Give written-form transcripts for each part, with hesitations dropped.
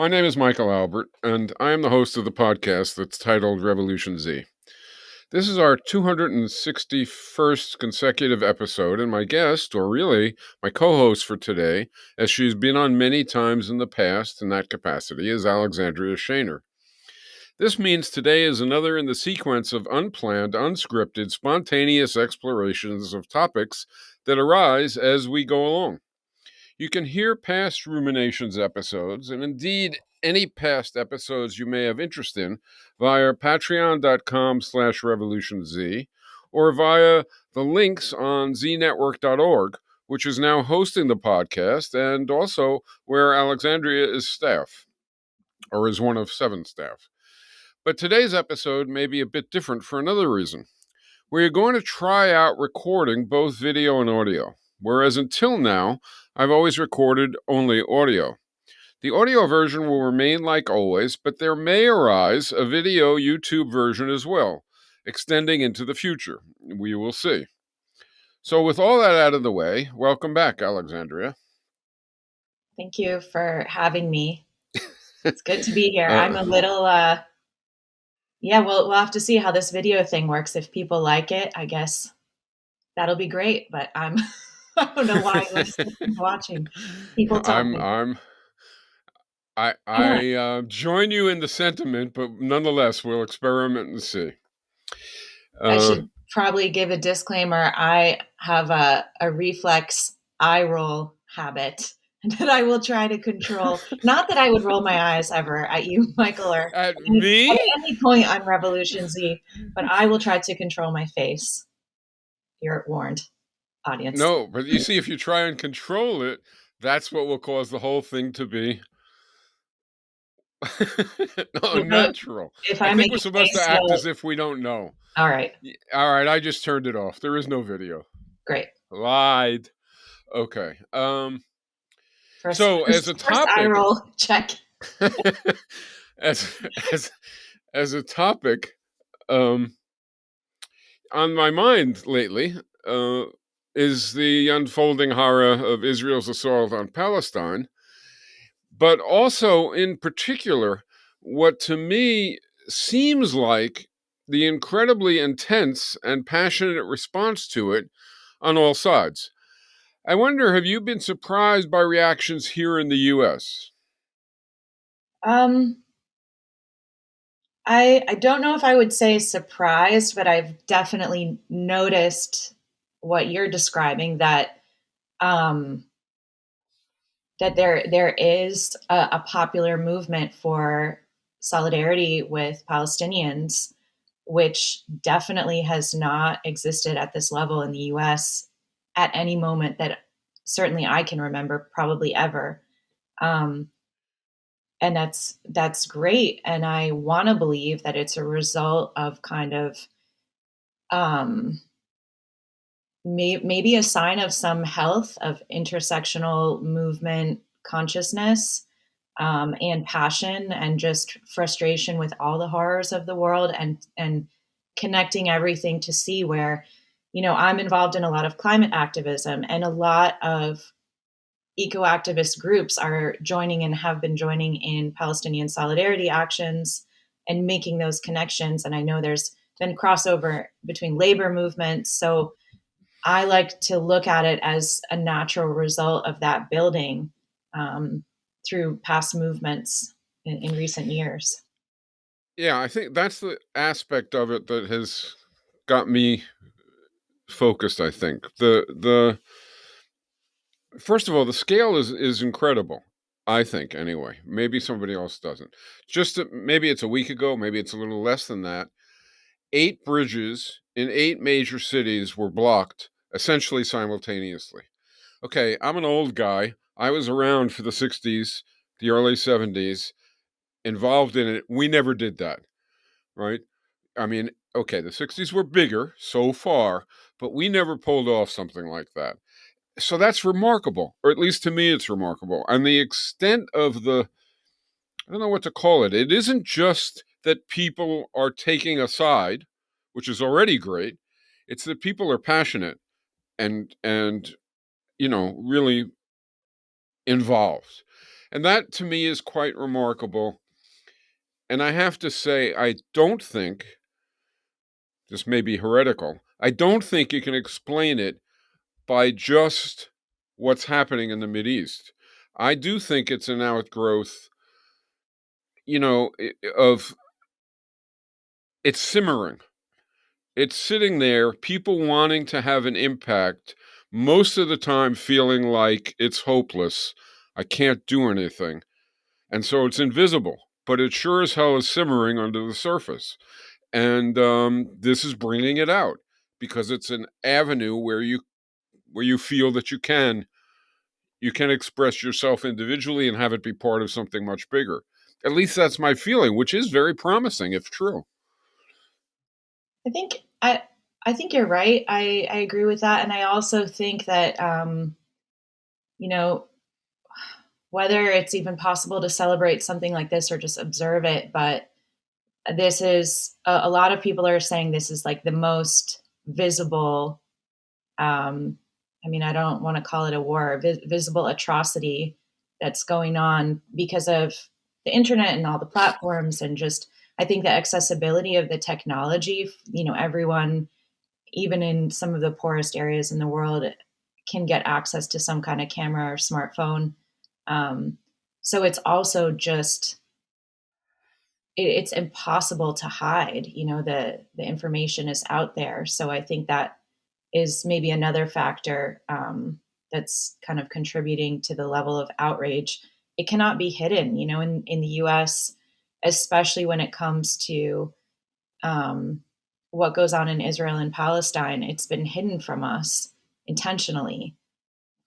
My name is Michael Albert, and I am the host of the podcast that's titled Revolution Z. This is our 261st consecutive episode, and my guest, or really my co-host for today, as she's been on many times in the past in that capacity, is Alexandria Shaner. This means today is another in the sequence of unplanned, unscripted, spontaneous explorations of topics that arise as we go along. You can hear past Ruminations episodes, and indeed any past episodes you may have interest in, via patreon.com/revolutionz, or via the links on znetwork.org, which is now hosting the podcast, and also where Alexandria is staff, or is one of 7 staff. But today's episode may be a bit different for another reason. We're going to try out recording both video and audio, whereas until now, I've always recorded only audio. The audio version will remain like always, but there may arise a video YouTube version as well, extending into the future. We will see. So with all that out of the way, welcome back, Alexandria. Thank you for having me. It's good to be here. I'm a little, we'll have to see how this video thing works. If people like it, I guess that'll be great, but I don't know why I'm watching people talking. I join you in the sentiment, but nonetheless, we'll experiment and see. I should probably give a disclaimer. I have a reflex eye roll habit that I will try to control. Not that I would roll my eyes ever at you, Michael, or at me at any point on Revolution Z, but I will try to control my face. You're warned, audience. No, but you see, if you try and control it, that's what will cause the whole thing to be unnatural. I think we're supposed to act as if we don't know. All right. I just turned it off. There is no video. Great. Lied. Okay. So as a topic, eye roll check. as a topic, on my mind lately is the unfolding horror of Israel's assault on Palestine, but also in particular, what to me seems like the incredibly intense and passionate response to it on all sides. I wonder, have you been surprised by reactions here in the U.S.? I don't know if I would say surprised, but I've definitely noticed what you're describing, that that there is a popular movement for solidarity with Palestinians, which definitely has not existed at this level in the U.S. at any moment that certainly I can remember, probably ever. And that's great. And I want to believe that it's a result of kind of maybe a sign of some health of intersectional movement consciousness, and passion, and just frustration with all the horrors of the world, and connecting everything to see where, I'm involved in a lot of climate activism, and a lot of eco-activist groups are joining and have been joining in Palestinian solidarity actions and making those connections. And I know there's been crossover between labor movements. So I like to look at it as a natural result of that building through past movements in recent years. Yeah, I think that's the aspect of it that has got me focused. I think the first of all, the scale is incredible. I think, anyway. Maybe somebody else doesn't. Maybe it's a week ago, maybe it's a little less than that. 8 bridges in 8 major cities were blocked, essentially simultaneously. Okay, I'm an old guy. I was around for the 60s, the early 70s, involved in it. We never did that, right? I mean, okay, the 60s were bigger so far, but we never pulled off something like that. So that's remarkable, or at least to me it's remarkable. And the extent of I don't know what to call it. It isn't just that people are taking a side, which is already great. It's that people are passionate and really involved. And that to me is quite remarkable. And I have to say, I don't think, this may be heretical, I don't think you can explain it by just what's happening in the Mideast. I do think it's an outgrowth, of it's simmering. It's sitting there, people wanting to have an impact, most of the time feeling like it's hopeless. I can't do anything. And so it's invisible, but it sure as hell is simmering under the surface. And this is bringing it out because it's an avenue where you feel that you can express yourself individually and have it be part of something much bigger. At least that's my feeling, which is very promising if true. I think I think you're right. I agree with that, and I also think that you know whether it's even possible to celebrate something like this or just observe it, but this is a lot of people are saying this is like the most visible. I mean, I don't want to call it a war, visible atrocity that's going on because of the internet and all the platforms, and just I think the accessibility of the technology. Everyone, even in some of the poorest areas in the world, can get access to some kind of camera or smartphone. Um, so it's also just it's impossible to hide. The information is out there. So I think that is maybe another factor that's kind of contributing to the level of outrage. It cannot be hidden. In the U.S., especially when it comes to um, what goes on in Israel and Palestine, it's been hidden from us intentionally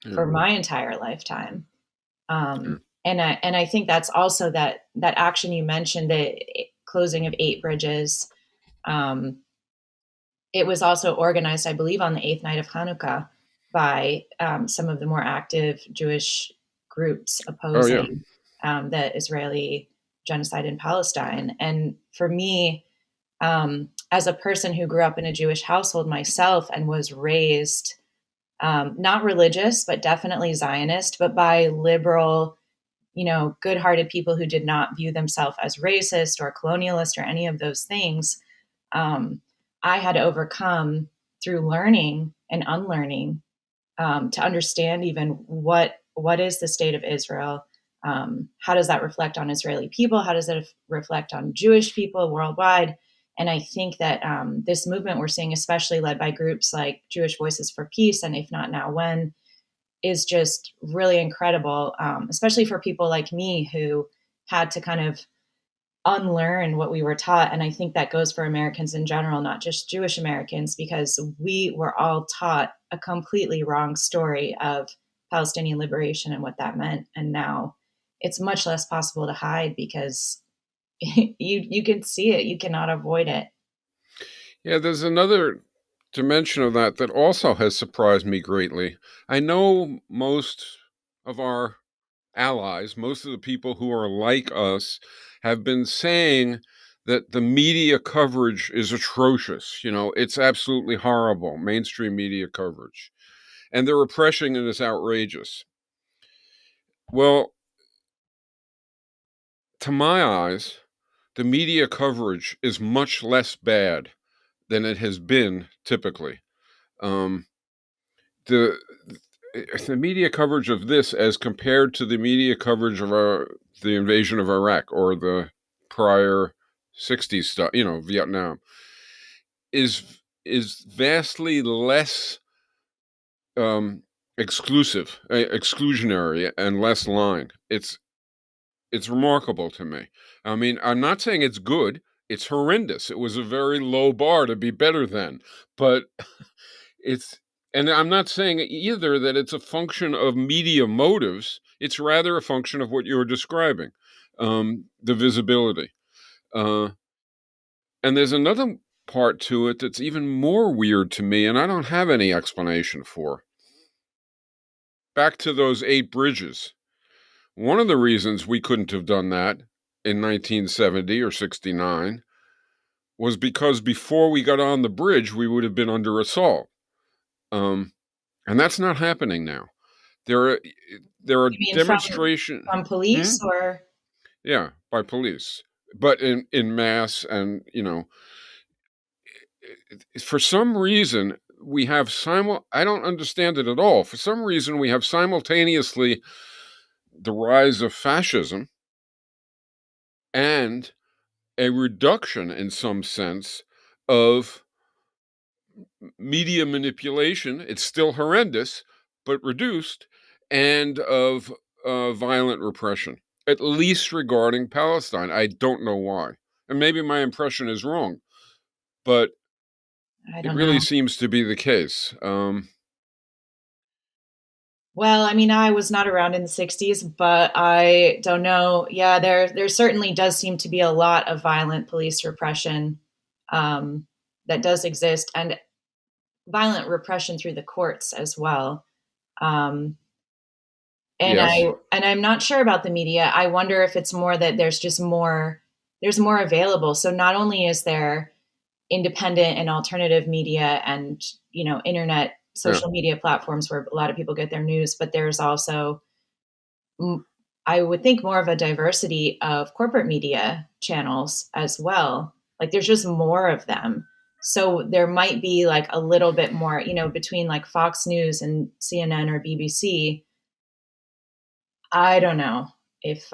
Yeah, for my entire lifetime. yeah. And I think that's also that action you mentioned, the closing of 8 bridges. Um, it was also organized, I believe, on the eighth night of Hanukkah by some of the more active Jewish groups Oh, yeah. opposing the Israeli genocide in Palestine. And for me, as a person who grew up in a Jewish household myself and was raised not religious, but definitely Zionist, but by liberal, good-hearted people who did not view themselves as racist or colonialist or any of those things. Um, I had to overcome through learning and unlearning to understand even what is the state of Israel. How does that reflect on Israeli people? How does it reflect on Jewish people worldwide? And I think that this movement we're seeing, especially led by groups like Jewish Voices for Peace and If Not Now When, is just really incredible, especially for people like me who had to kind of unlearn what we were taught. And I think that goes for Americans in general, not just Jewish Americans, because we were all taught a completely wrong story of Palestinian liberation and what that meant. And now it's much less possible to hide because you can see it, you cannot avoid it. Yeah, there's another dimension of that also has surprised me greatly. I know most of our allies, most of the people who are like us, have been saying that the media coverage is atrocious. It's absolutely horrible, mainstream media coverage. And the repression is outrageous. Well, to my eyes, the media coverage is much less bad than it has been typically. Um, the the media coverage of this, as compared to the media coverage of the invasion of Iraq or the prior '60s stuff, Vietnam, is vastly less um, exclusionary, and less lying. It's remarkable to me. I mean, I'm not saying it's good. It's horrendous. It was a very low bar to be better than, but it's and I'm not saying either that it's a function of media motives. It's rather a function of what you're describing, the visibility. Uh, and there's another part to it that's even more weird to me, and I don't have any explanation for. Back to those 8 bridges. One of the reasons we couldn't have done that in 1970 or 69 was because before we got on the bridge, we would have been under assault. Um, and that's not happening now. There are You mean demonstration. from Hmm? police or Yeah, by police, but in mass, and for some reason we have I don't understand it at all. For some reason we have simultaneously the rise of fascism and a reduction in some sense of media manipulation. It's still horrendous, but reduced, and of violent repression, at least regarding Palestine. I don't know why. And maybe my impression is wrong, but I it don't really know. seems to be the case. Well, I mean, I was not around in the 60s, but I don't know. Yeah, there certainly does seem to be a lot of violent police repression that does exist, and violent repression through the courts as well. Um, and Yes. I'm not sure about the media. I wonder if it's more that there's more available. So not only is there independent and alternative media and internet Yeah. social media platforms where a lot of people get their news, but there's also I would think more of a diversity of corporate media channels as well. Like there's just more of them. So there might be like a little bit more, between like Fox News and CNN or BBC. I don't know if,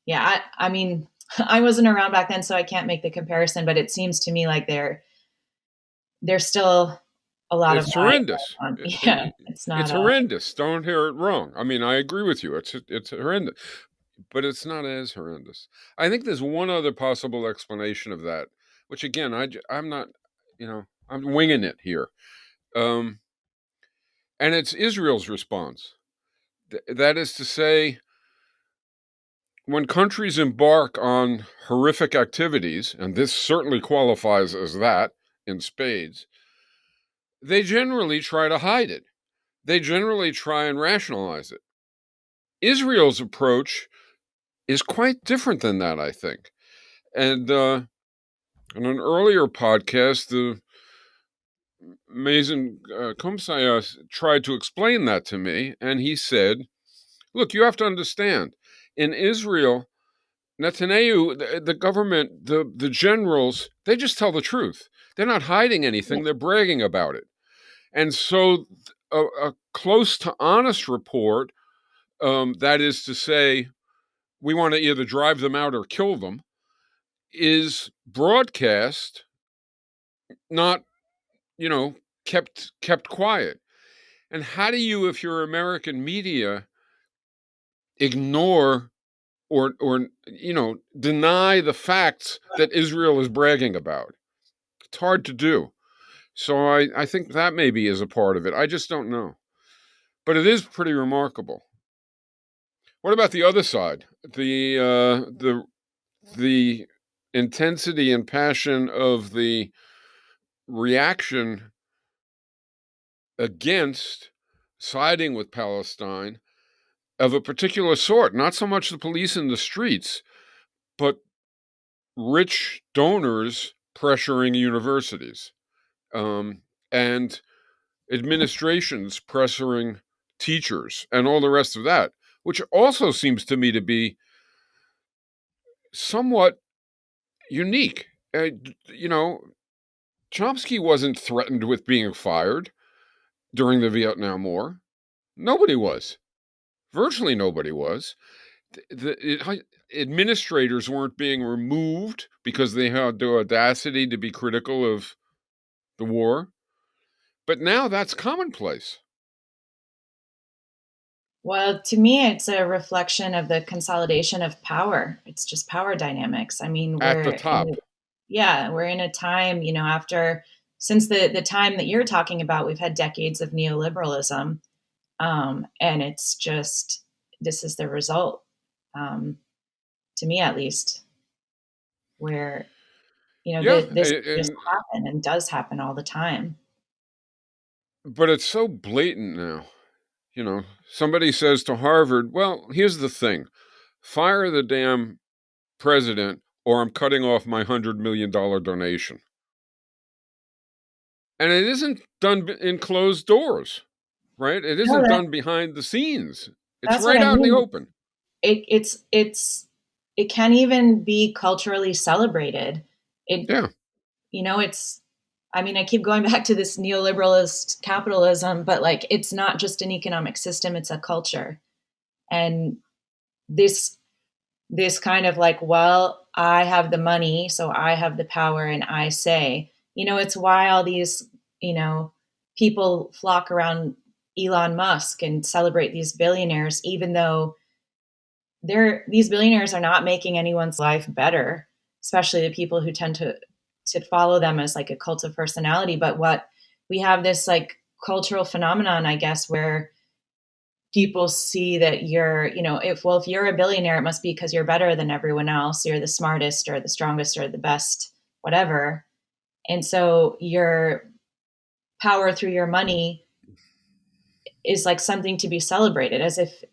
yeah, I mean, I wasn't around back then, so I can't make the comparison, but it seems to me like there's still a lot of It's violence horrendous. going on. Yeah, it's not It's horrendous. Don't hear it wrong. I mean, I agree with you. It's horrendous, but it's not as horrendous. I think there's one other possible explanation of that, which again, I'm not, I'm winging it here. Um, and it's Israel's response. That is to say, when countries embark on horrific activities, and this certainly qualifies as that in spades, they generally try to hide it. They generally try and rationalize it. Israel's approach is quite different than that, I think. And in an earlier podcast, the Mazen Kumsayas tried to explain that to me, and he said, look, you have to understand, in Israel, Netanyahu, the government, the generals, they just tell the truth. They're not hiding anything, they're bragging about it. And so a close to honest report, that is to say, we want to either drive them out or kill them, is broadcast, not, you know, kept quiet. And how do you, if you're American media, ignore or deny the facts that Israel is bragging about? It's hard to do. So I think that maybe is a part of it. I just don't know. But it is pretty remarkable. What about the other side? The intensity and passion of the reaction against siding with Palestine of a particular sort, not so much the police in the streets, but rich donors pressuring universities, and administrations pressuring teachers and all the rest of that, which also seems to me to be somewhat unique. You know, Chomsky wasn't threatened with being fired during the Vietnam War. Nobody was. Virtually nobody was. Administrators weren't being removed because they had the audacity to be critical of the war. But now that's commonplace Well, to me, it's a reflection of the consolidation of power. It's just power dynamics. I mean, at the top. yeah, we're in a time, after since the time that you're talking about, we've had decades of neoliberalism, and it's just this is the result, um, to me at least, where Yeah, this just happen and does happen all the time. but it's so blatant now. Somebody says to Harvard, well, here's the thing, fire the damn president or I'm cutting off my $100 million donation. And it isn't done in closed doors. right? It No, isn't done behind the scenes. It's that's what right I out in the mean. open. It can't even be culturally celebrated. It, Yeah. it's, I mean, I keep going back to this neoliberalist capitalism, but like, it's not just an economic system, it's a culture. And this, this kind of like, well, I have the money, so I have the power and I say, it's why all these, you know, people flock around Elon Musk and celebrate these billionaires, even though these billionaires are not making anyone's life better, especially the people who tend to follow them as like a cult of personality. But what we have this like cultural phenomenon, I guess, where people see that if you're a billionaire, it must be because you're better than everyone else. You're the smartest or the strongest or the best, whatever. And so your power through your money is like something to be celebrated as if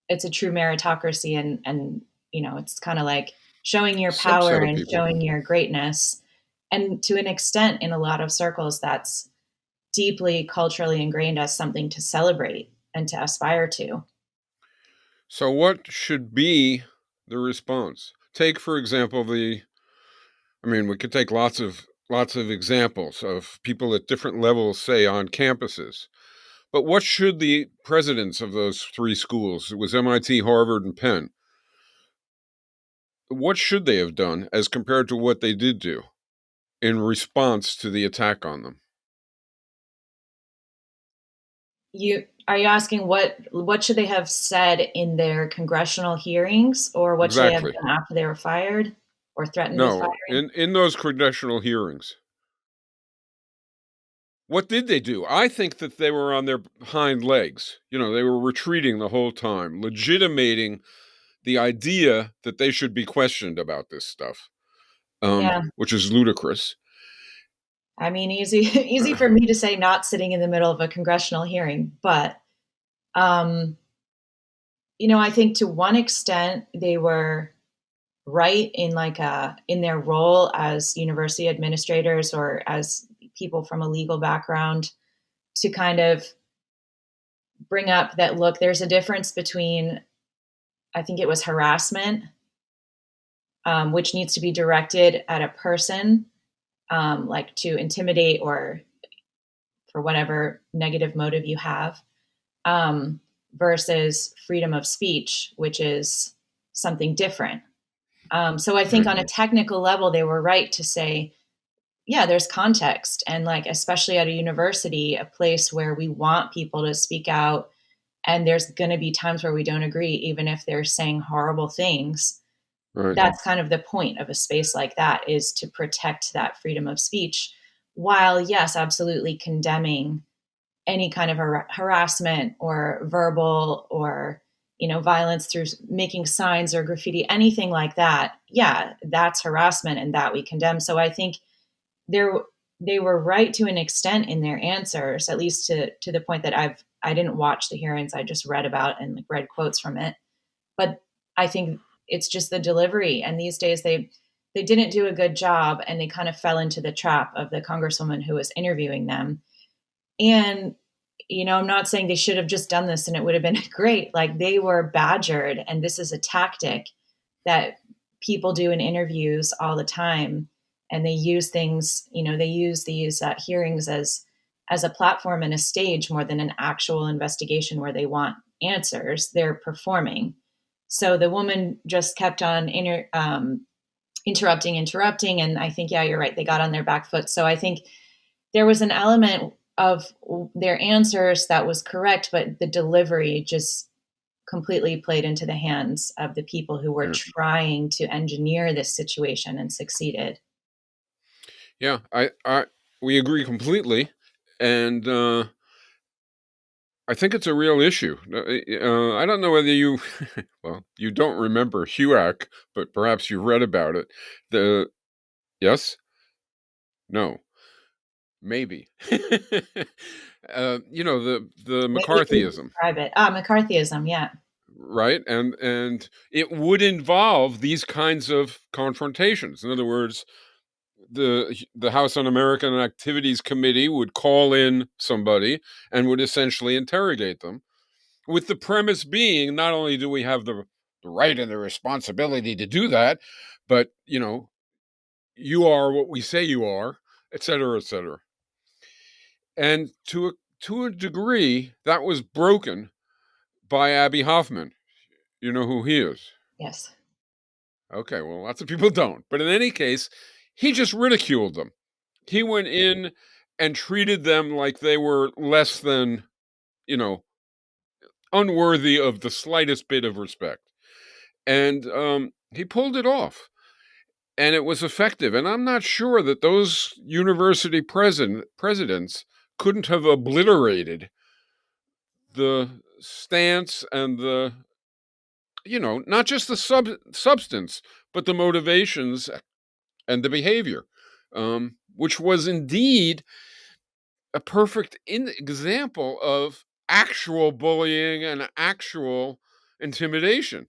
it's a true meritocracy, and it's kind of like showing your power Subset of and people. showing your greatness. And to an extent, in a lot of circles, that's deeply culturally ingrained as something to celebrate and to aspire to. So what should be the response? Take, for example, we could take lots of examples of people at different levels, say on campuses. But what should the presidents of those three schools, it was MIT, Harvard, and Penn, what should they have done as compared to what they did do in response to the attack on them? Are you asking what should they have said in their congressional hearings, or what should they have Exactly. done after they were fired or threatened with No, firing? in those congressional hearings, what did they do? I think that they were on their hind legs. They were retreating the whole time, legitimating the idea that they should be questioned about this stuff, Yeah, which is ludicrous. I mean, easy easy for me to say not sitting in the middle of a congressional hearing, but um, I think to one extent they were right in in their role as university administrators or as people from a legal background to kind of bring up that, look, there's a difference between, I think it was harassment, which needs to be directed at a person, like to intimidate or for whatever negative motive you have, um, versus freedom of speech, which is something different. So I think Right. on a technical level, they were right to say, yeah, there's context. And like, especially at a university, a place where we want people to speak out, and there's going to be times where we don't agree, even if they're saying horrible things. Right. That's kind of the point of a space like that, is to protect that freedom of speech, while yes, absolutely condemning any kind of harassment or verbal or violence through making signs or graffiti, anything like that. Yeah, that's harassment, and that we condemn. So I think there they were right to an extent in their answers, at least to the point that I didn't watch the hearings, I just read about and like read quotes from it. But I think it's just the delivery, and these days they didn't do a good job, and they kind of fell into the trap of the congresswoman who was interviewing them. And I'm not saying they should have just done this and it would have been great. Like, they were badgered, and this is a tactic that people do in interviews all the time. And they use things, they use these hearings as a platform and a stage more than an actual investigation where they want answers. They're performing. So the woman just kept on interrupting, and I think, yeah, you're right, they got on their back foot. So I think there was an element of their answers that was correct, but the delivery just completely played into the hands of the people who were Yeah. trying to engineer this situation and succeeded. Yeah. We agree completely, and I think it's a real issue. I don't know whether you, well, you don't remember HUAC, but perhaps you read about it. The Yes, no, maybe. The Maybe you McCarthyism, describe it. McCarthyism, yeah. right? And it would involve these kinds of confrontations. In other words, the House Un-American Activities Committee would call in somebody and would essentially interrogate them, with the premise being not only do we have the right and the responsibility to do that, but you are what we say you are, et cetera, et cetera. And to a degree, that was broken by Abbie Hoffman. You know who he is? Yes. Okay, well, lots of people don't. But in any case, he just ridiculed them. He went in and treated them like they were less than, unworthy of the slightest bit of respect. And he pulled it off. And it was effective. And I'm not sure that those university presidents couldn't have obliterated the stance and the, not just the substance, but the motivations and the behavior, which was indeed a perfect example of actual bullying and actual intimidation.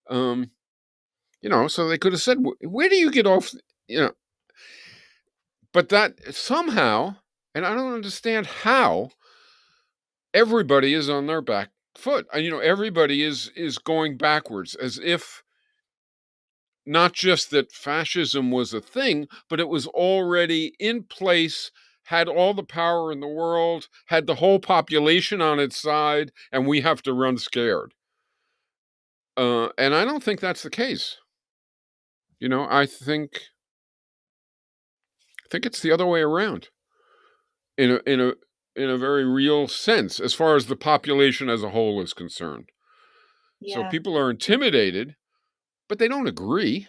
So they could have said, where do you get off, but that somehow, and I don't understand how, everybody is on their back foot. Everybody is going backwards, as if not just that fascism was a thing, but it was already in place, had all the power in the world, had the whole population on its side, and we have to run scared. And I don't think that's the case. I think it's the other way around, in a very real sense, as far as the population as a whole is concerned. So Yeah. people are intimidated, but they don't agree.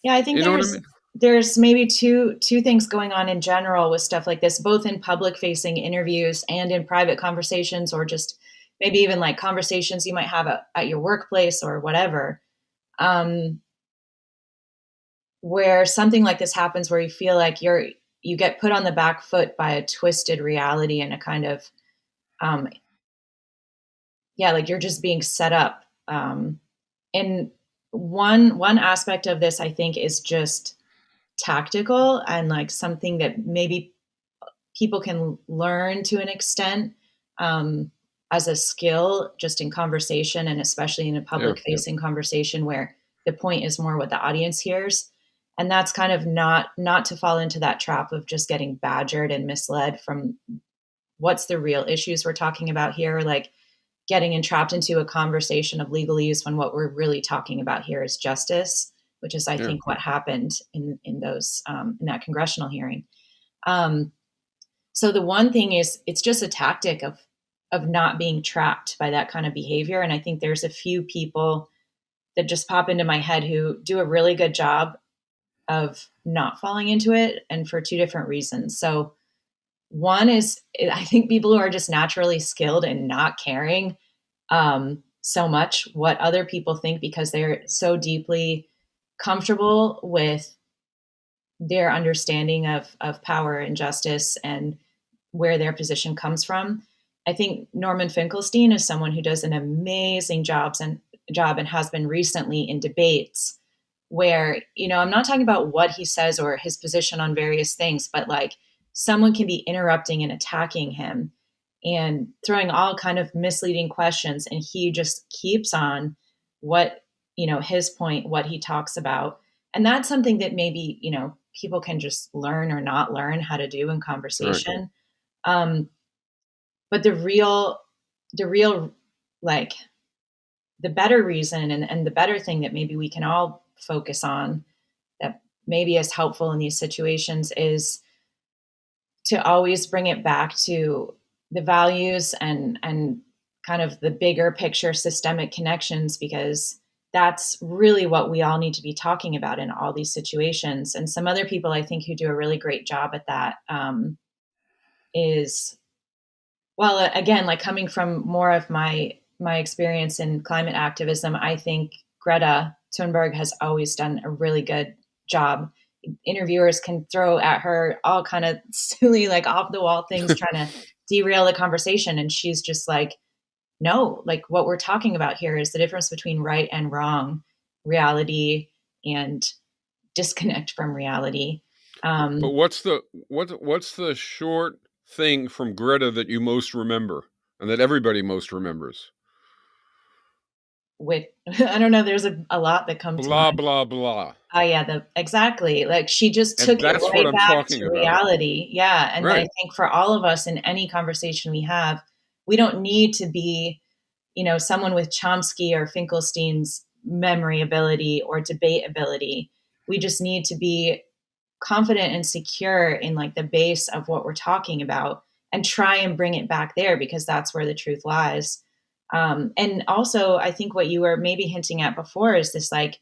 Yeah, I think You know what I mean? there's maybe two things going on in general with stuff like this, both in public facing interviews and in private conversations, or just maybe even like conversations you might have at your workplace or whatever. Um, where something like this happens, where you feel like you get put on the back foot by a twisted reality and a kind of um, yeah, like you're just being set up. And one aspect of this, I think, is just tactical and like something that maybe people can learn to an extent, um, as a skill, just in conversation, and especially in a Yeah, public facing conversation where the point is more what the audience hears. And that's kind of not to fall into that trap of just getting badgered and misled from what's the real issues we're talking about here, like getting entrapped into a conversation of legalese when what we're really talking about here is justice, which is, I yeah, think, what happened in those in that congressional hearing. Um, so the one thing is, it's just a tactic of not being trapped by that kind of behavior. And I think there's a few people that just pop into my head who do a really good job of not falling into it, and for two different reasons. So one is, I think people who are just naturally skilled in not caring so much what other people think, because they're so deeply comfortable with their understanding of power and justice and where their position comes from. I think Norman Finkelstein is someone who does an amazing job and has been recently in debates where, I'm not talking about what he says or his position on various things, but like someone can be interrupting and attacking him and throwing all kind of misleading questions, and he just keeps on what, his point, what he talks about. And that's something that maybe, people can just learn or not learn how to do in right, conversation. um, but the real like the better reason, and the better thing that maybe we can all focus on, that maybe is helpful in these situations, is to always bring it back to the values and kind of the bigger picture systemic connections, because that's really what we all need to be talking about in all these situations. And some other people, I think, who do a really great job at that, is, well, again, like coming from more of my experience in climate activism, I think Greta Thunberg has always done a really good job. Interviewers can throw at her all kind of silly, like off the wall things, trying to derail the conversation, and she's just like, no, like what we're talking about here is the difference between right and wrong, reality and disconnect from reality. But Um, what's the short thing from Greta that you most remember and that everybody most remembers? with I don't know, there's a lot that come to Blah mind. blah blah. Oh yeah, exactly. Like she just And took it that's what right I'm back talking to about. reality. Yeah. And I Right. think for all of us in any conversation we have, we don't need to be, someone with Chomsky or Finkelstein's memory ability or debate ability. We just need to be confident and secure in like the base of what we're talking about and try and bring it back there because that's where the truth lies. And also, I think what you were maybe hinting at before is this like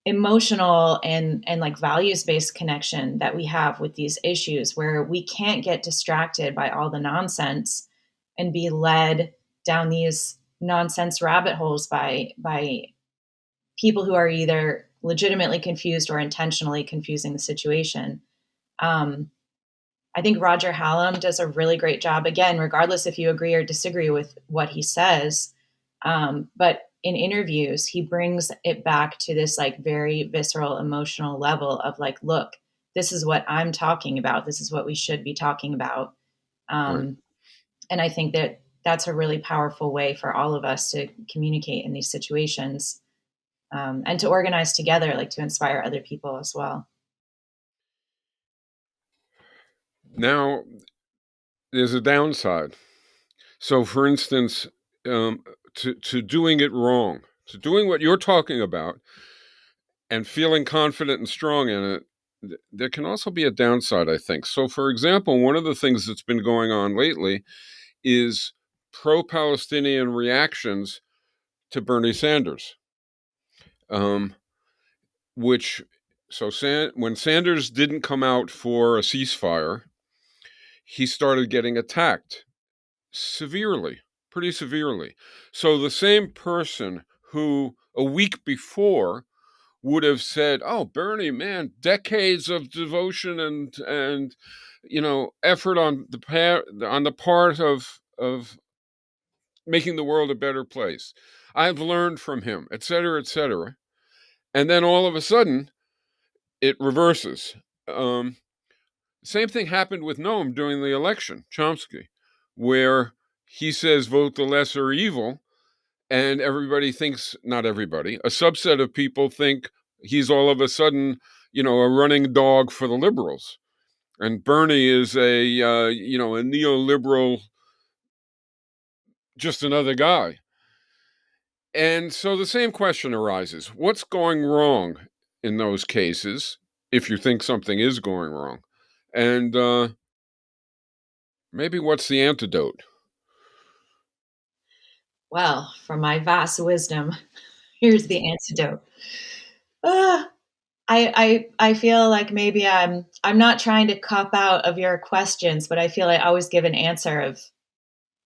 emotional and like values based connection that we have with these issues where we can't get distracted by all the nonsense and be led down these nonsense rabbit holes by people who are either legitimately confused or intentionally confusing the situation. um, I think Roger Hallam does a really great job, again, regardless if you agree or disagree with what he says. But in interviews, he brings it back to this like very visceral, emotional level of like, look, this is what I'm talking about. This is what we should be talking about. Right. Um, and I think that that's a really powerful way for all of us to communicate in these situations, and to organize together, like to inspire other people as well. Now, there's a downside. So, for instance, um, to doing it wrong, to doing what you're talking about and feeling confident and strong in it, there can also be a downside, I think. So, for example, one of the things that's been going on lately is pro Palestinian reactions to Bernie Sanders, um, which, when Sanders didn't come out for a ceasefire, he started getting attacked severely, pretty severely. So the same person who a week before would have said, "Oh, Bernie, man, decades of devotion and effort on the part of making the world a better place. I've learned from him, et cetera, et cetera." And then all of a sudden, it reverses. Um, Same thing happened with Noam during the election, Chomsky, where he says vote the lesser evil, and everybody thinks, not everybody, a subset of people think he's all of a sudden, a running dog for the liberals. And Bernie is a neoliberal, just another guy. And so the same question arises. What's going wrong in those cases, if you think something is going wrong? And maybe what's the antidote? Well, from my vast wisdom, here's the antidote. Ah, I feel like maybe I'm not trying to cop out of your questions, but I feel I always give an answer of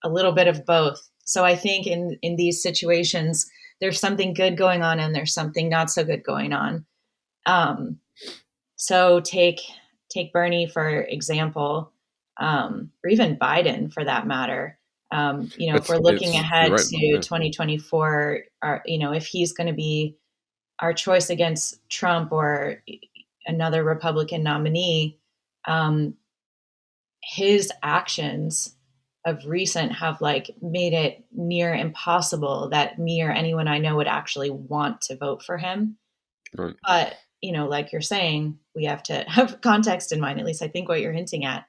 a little bit of both. So I think in these situations, there's something good going on and there's something not so good going on. Um, so take Bernie for example, or even Biden for that matter. If we're looking You're ahead right. to Yeah. 2024, or if he's going to be our choice against Trump or another Republican nominee, um, his actions of recent have like made it near impossible that me or anyone I know would actually want to vote for him. Right. But like you're saying, we have to have context in mind. At least I think what you're hinting at.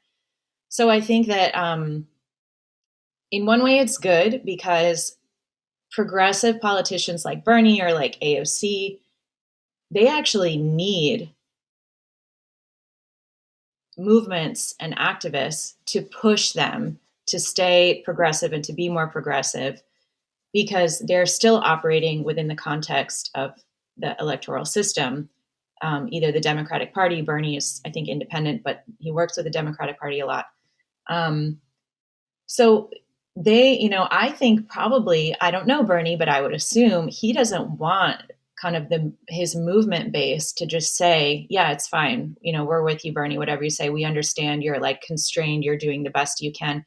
So I think that in one way it's good because progressive politicians like Bernie or like AOC, they actually need movements and activists to push them to stay progressive and to be more progressive because they're still operating within the context of the electoral system. Either the Democratic Party, Bernie is, I think, independent, but he works with the Democratic Party a lot. Um, so I think probably, I don't know Bernie, but I would assume he doesn't want kind of his movement base to just say, yeah, it's fine. We're with you, Bernie, whatever you say. We understand you're like constrained. You're doing the best you can.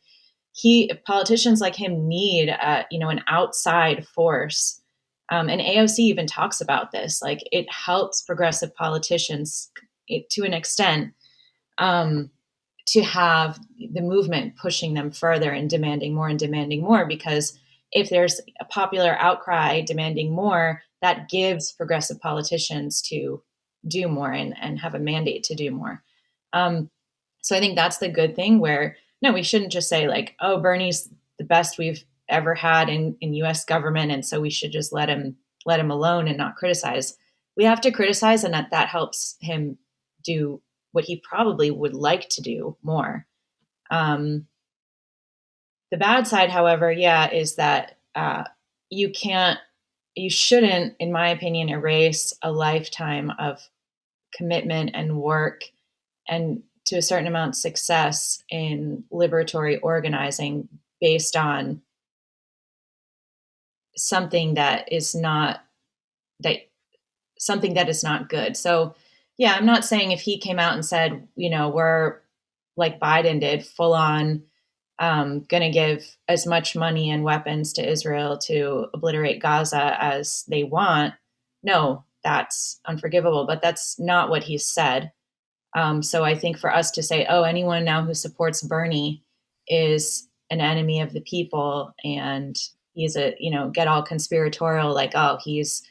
Politicians like him need, an outside force And AOC even talks about this. Like, it helps progressive politicians to an extent, um, to have the movement pushing them further and demanding more, because if there's a popular outcry demanding more, that gives progressive politicians to do more and have a mandate to do more. Um, so I think that's the good thing, where no, we shouldn't just say like, oh, Bernie's the best we've ever had in US government, and so we should just let him alone and not criticize. We have to criticize, and that helps him do what he probably would like to do more. Um, the bad side, however, yeah, is that you can't, you shouldn't, in my opinion, erase a lifetime of commitment and work, and to a certain amount success in liberatory organizing based on something that is not that something that is not good. So yeah, I'm not saying if he came out and said, we're like Biden did, full on going to give as much money and weapons to Israel to obliterate Gaza as they want. No, that's unforgivable, but that's not what he said. So I think for us to say, oh, anyone now who supports Bernie is an enemy of the people, and he's a, get all conspiratorial, like, oh, he's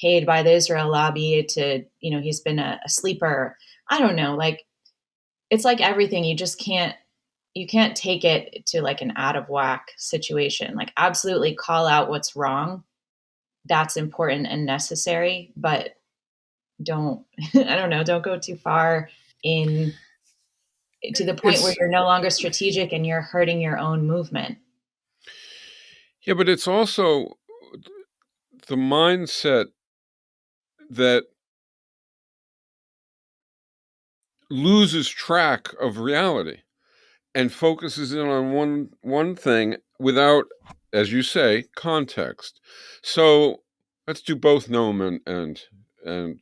paid by the Israel lobby to, he's been a sleeper. I don't know. Like, it's like everything. You can't take it to like an out of whack situation. Like, absolutely call out what's wrong. That's important and necessary, but don't, I don't know, don't go too far in to the point where It's you're no longer strategic and you're hurting your own movement. yeah, but it's also the mindset that loses track of reality and focuses in on one thing without, as you say, context. So let's do both Noam and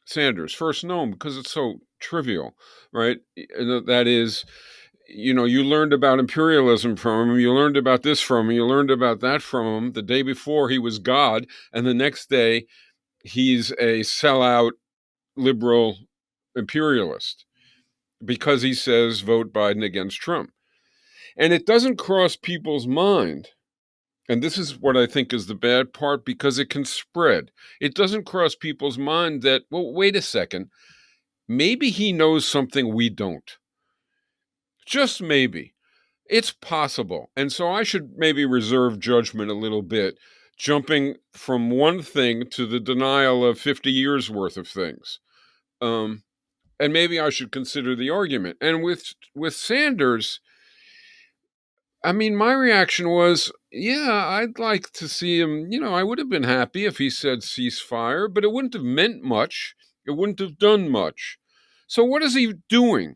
Sanders. First, Noam, because it's so trivial, right? And that is, you learned about imperialism from him, you learned about this from him, you learned about that from him. The day before he was God, and the next day he's a sellout liberal imperialist because he says vote Biden against Trump. And it doesn't cross people's mind. And this is what I think is the bad part, because it can spread. It doesn't cross people's mind that, well, wait a second, maybe he knows something we don't. Just maybe. It's possible. And so I should maybe reserve judgment a little bit, jumping from one thing to the denial of 50 years worth of things. And maybe I should consider the argument. And with Sanders, I mean, my reaction was, yeah, I'd like to see him. I would have been happy if he said ceasefire, but it wouldn't have meant much. It wouldn't have done much. So what is he doing?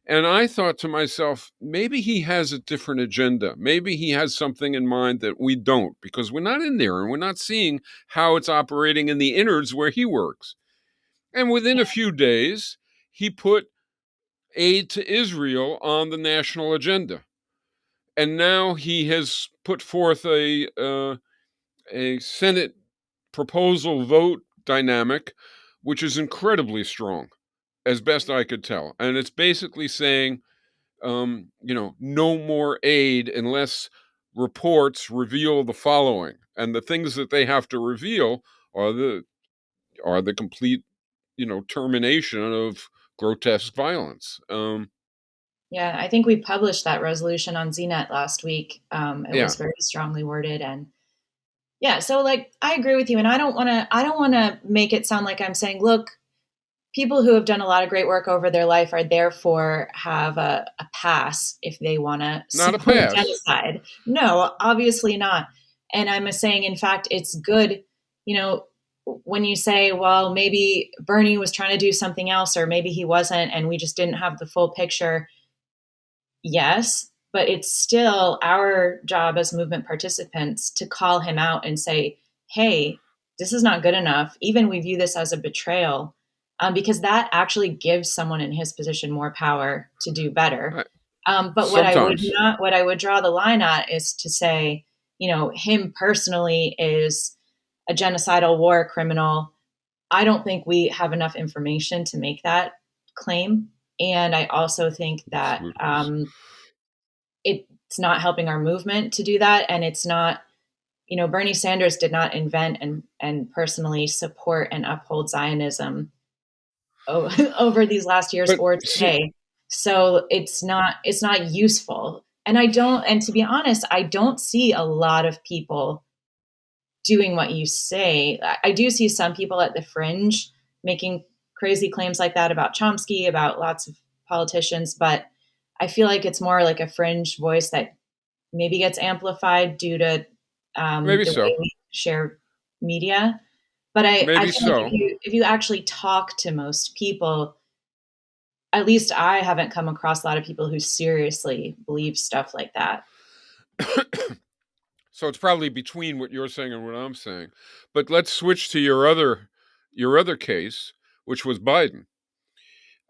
And I thought to myself, maybe he has a different agenda. Maybe he has something in mind that we don't, because we're not in there and we're not seeing how it's operating in the innards where he works. And within a few days, he put aid to Israel on the national agenda. And now he has put forth a Senate proposal vote dynamic, which is incredibly strong, as best I could tell. And it's basically saying, no more aid unless reports reveal the following. And the things that they have to reveal are the complete, termination of grotesque violence. Yeah, I think we published that resolution on ZNet last week. It Yeah, was very strongly worded, and yeah, so like I agree with you, and I don't want to make it sound like I'm saying, look, people who have done a lot of great work over their life are therefore have a pass if they want to not a support pass. genocide. No, obviously not. And I'm saying, in fact, it's good, you know, when you say, well, maybe Bernie was trying to do something else, or maybe he wasn't, and we just didn't have the full picture. Yes, but it's still our job as movement participants to call him out and say, hey, this is not good enough. Even we view this as a betrayal, because that actually gives someone in his position more power to do better. I, But sometimes. what I would draw the line at is to say, him personally is a genocidal war criminal. I don't think we have enough information to make that claim. And I also think that Absolutely. it's not helping our movement to do that. And it's not, Bernie Sanders did not invent and personally support and uphold Zionism over these last years But or see, today. So it's not useful. And to be honest, I don't see a lot of people doing what you say. I do see some people at the fringe making crazy claims like that about Chomsky, about lots of politicians, but I feel like it's more like a fringe voice that maybe gets amplified due to maybe the so. way we share media. But I Maybe feel like so. if you actually talk to most people, at least I haven't come across a lot of people who seriously believe stuff like that. So it's probably between what you're saying and what I'm saying. But let's switch to your other case, which was Biden.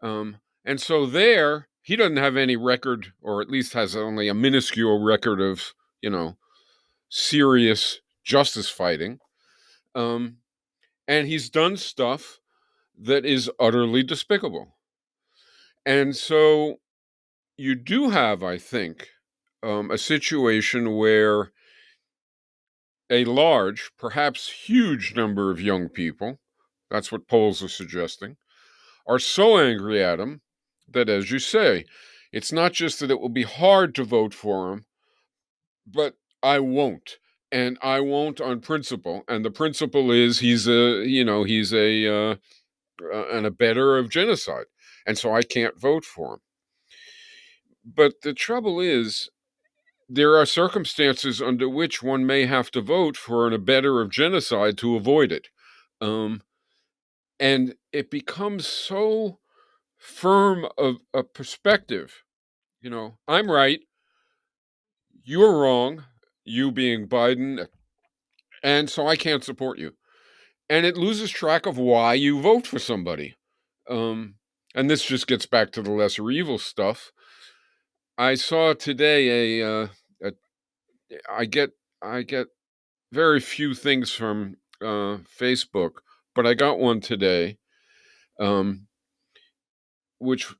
And so there, he doesn't have any record, or at least has only a minuscule record of, serious justice fighting. Um, and he's done stuff that is utterly despicable. And so you do have, I think, a situation where a large, perhaps huge number of young people, that's what polls are suggesting, are so angry at him that, as you say, it's not just that it will be hard to vote for him, but I won't. And I won't on principle. And the principle is he's an abettor of genocide. And so I can't vote for him. But the trouble is, there are circumstances under which one may have to vote for an abettor of genocide to avoid it. Um, and it becomes so firm of a perspective. I'm right, you're wrong, you being Biden, and so I can't support you. And it loses track of why you vote for somebody. Um, and this just gets back to the lesser evil stuff. I saw today a I get I get very few things from Facebook, but I got one today, um, which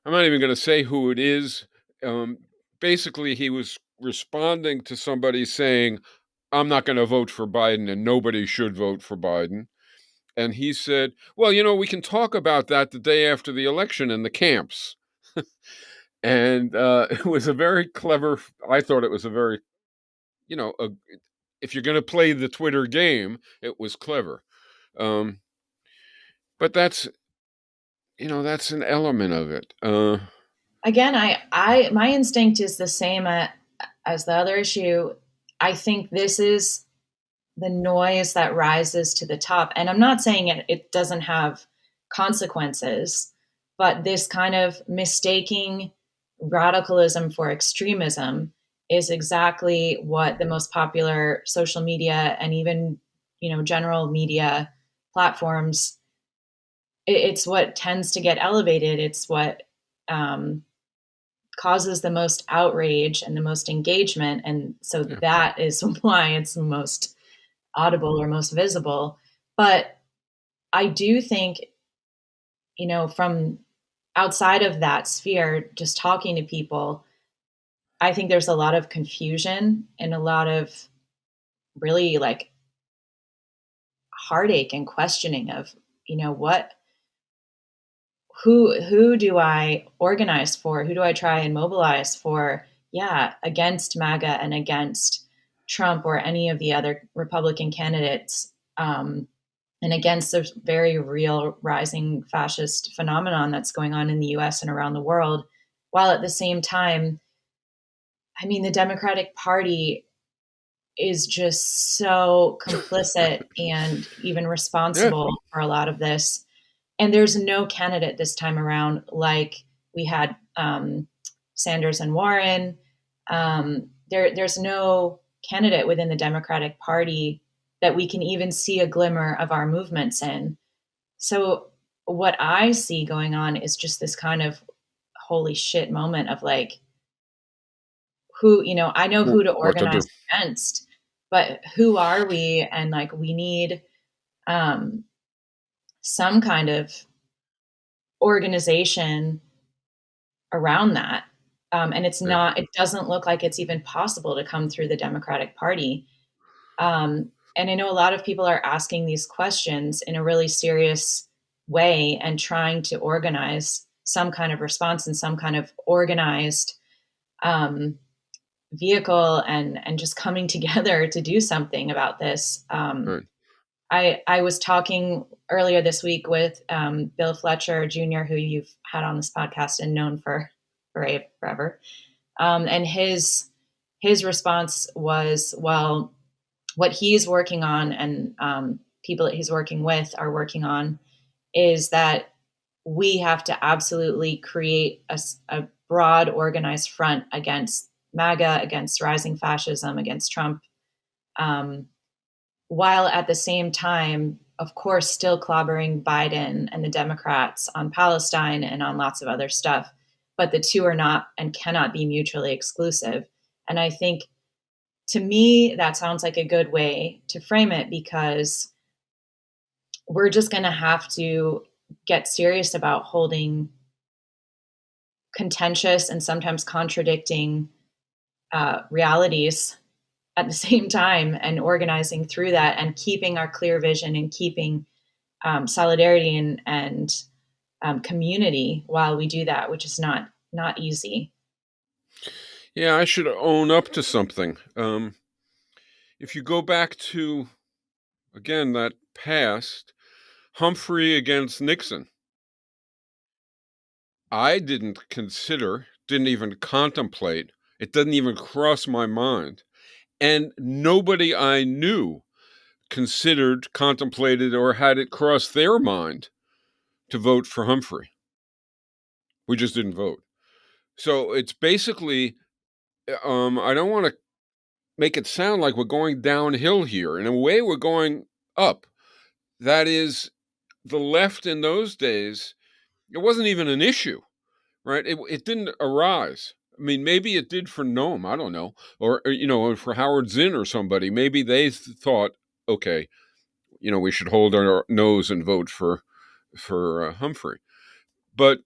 I'm not even going to say who it is. Um, Basically, he was responding to somebody saying, "I'm not going to vote for Biden, and nobody should vote for Biden." And he said, "Well, we can talk about that the day after the election in the camps." And it was a very clever. I thought it was a very, if you're going to play the Twitter game, it was clever. Um, but that's an element of it. Again, my instinct is the same as the other issue. I think this is the noise that rises to the top. And I'm not saying it doesn't have consequences, but this kind of mistaking radicalism for extremism is exactly what the most popular social media and even general media platforms, it's what tends to get elevated. It's what um, causes the most outrage and the most engagement, and so Yeah. that is why it's the most audible or most visible. But I do think, from outside of that sphere, just talking to people, I think there's a lot of confusion and a lot of really like heartache and questioning of, what who do I organize for? Who do I try and mobilize for? Yeah, against MAGA and against Trump or any of the other Republican candidates, and against the very real rising fascist phenomenon that's going on in the U.S. and around the world, while at the same time, I mean, the Democratic Party is just so complicit and even Yeah. responsible for a lot of this. And there's no candidate this time around like we had Sanders and Warren. There's no candidate within the Democratic Party that we can even see a glimmer of our movements in. So what I see going on is just this kind of holy shit moment of like, who, I know who to What to do? organize against. but who are we? And like, we need some kind of organization around that. And it's Yeah. not, it doesn't look like it's even possible to come through the Democratic Party. And I know a lot of people are asking these questions in a really serious way and trying to organize some kind of response and some kind of organized um, vehicle, and just coming together to do something about this. Right. I was talking earlier this week with Bill Fletcher Jr., who you've had on this podcast and known for forever, and his response was, well, what he's working on, and people that he's working with are working on, is that we have to absolutely create a broad organized front against MAGA, against rising fascism, against Trump, um, while at the same time, of course, still clobbering Biden and the Democrats on Palestine and on lots of other stuff. But the two are not and cannot be mutually exclusive. And I think, to me, that sounds like a good way to frame it, because we're just going to have to get serious about holding contentious and sometimes contradicting realities at the same time, and organizing through that, and keeping our clear vision, and keeping solidarity and community while we do that, which is not easy. Yeah, I should own up to something. If you go back to, again, that past, Humphrey against Nixon, I didn't consider, didn't even contemplate, it doesn't even cross my mind. And nobody I knew considered, contemplated, or had it cross their mind to vote for Humphrey. We just didn't vote. So it's basically, I don't want to make it sound like we're going downhill here. In a way, we're going up. That is, the left in those days, it wasn't even an issue, right? It didn't arise. I mean, maybe it did for Noam, I don't know, or for Howard Zinn or somebody. Maybe they thought, okay, we should hold our nose and vote for Humphrey, but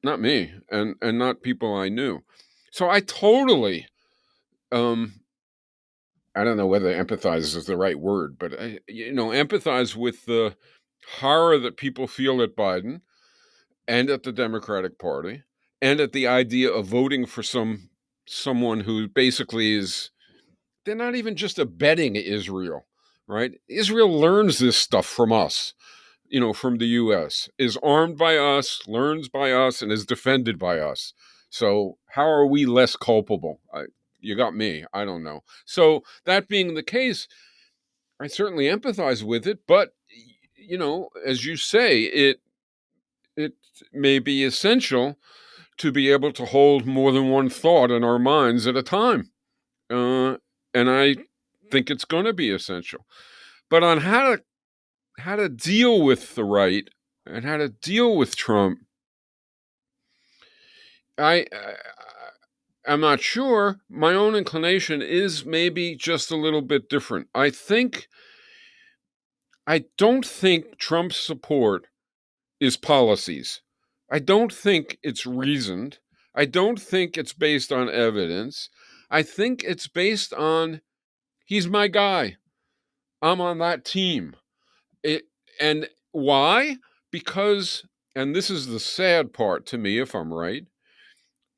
not me, and not people I knew. So I totally, I don't know whether empathize is the right word, but empathize with the horror that people feel at Biden and at the Democratic Party, and at the idea of voting for someone who basically is, they're not even just abetting Israel, right? Israel learns this stuff from us, from the US, is armed by us, learns by us, and is defended by us. So how are we less culpable? You got me. I don't know. So that being the case, I certainly empathize with it, but as you say, it may be essential to be able to hold more than one thought in our minds at a time. And I think it's going to be essential. But on how to deal with the right and how to deal with Trump, I I'm not sure. My own inclination is maybe just a little bit different. I don't think Trump's support is policies. I don't think it's reasoned. I don't think it's based on evidence. I think it's based on, he's my guy. I'm on that team. It, and why? Because, and this is the sad part to me, if I'm right,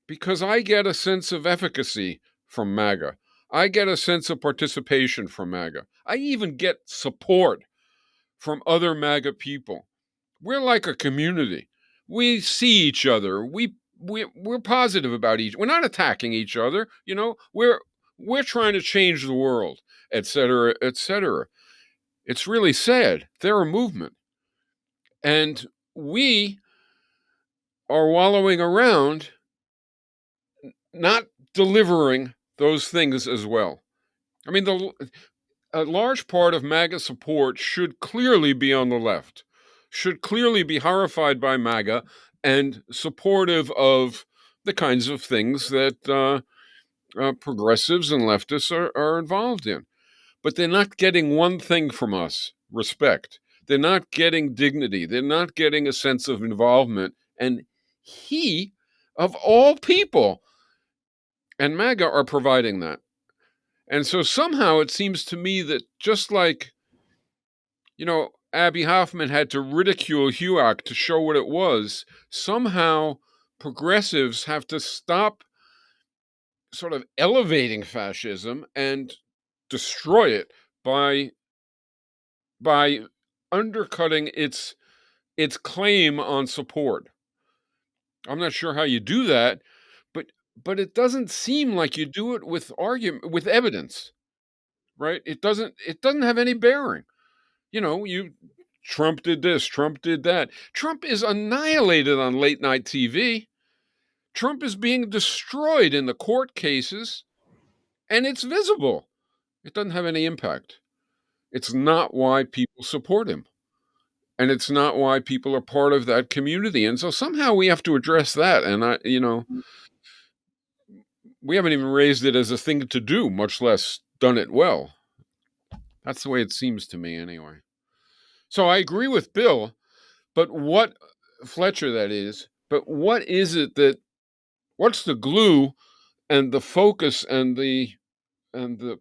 because I get a sense of efficacy from MAGA. I get a sense of participation from MAGA. I even get support from other MAGA people. We're like a community. We see each other. We're positive about each. We're not attacking each other. We're trying to change the world, et cetera, et cetera. It's really sad. They're a movement, and we are wallowing around, not delivering those things as well. I mean, a large part of MAGA support should clearly be on the left, should clearly be horrified by MAGA and supportive of the kinds of things that progressives and leftists are involved in. but they're not getting one thing from us: respect. They're not getting dignity. They're not getting a sense of involvement. And he, of all people, and MAGA are providing that. And so somehow it seems to me that just like, Abby Hoffman had to ridicule HUAC to show what it was, somehow progressives have to stop sort of elevating fascism and destroy it by undercutting its claim on support. I'm not sure how you do that, but it doesn't seem like you do it with evidence, right? It doesn't have any bearing. You Trump did this, Trump did that. Trump is annihilated on late night TV. Trump is being destroyed in the court cases, and it's visible. It doesn't have any impact. It's not why people support him. And it's not why people are part of that community. And so somehow we have to address that. And we haven't even raised it as a thing to do, much less done it well. That's the way it seems to me anyway. So I agree with Bill, but Fletcher, that is, but what is it what's the glue and the focus and the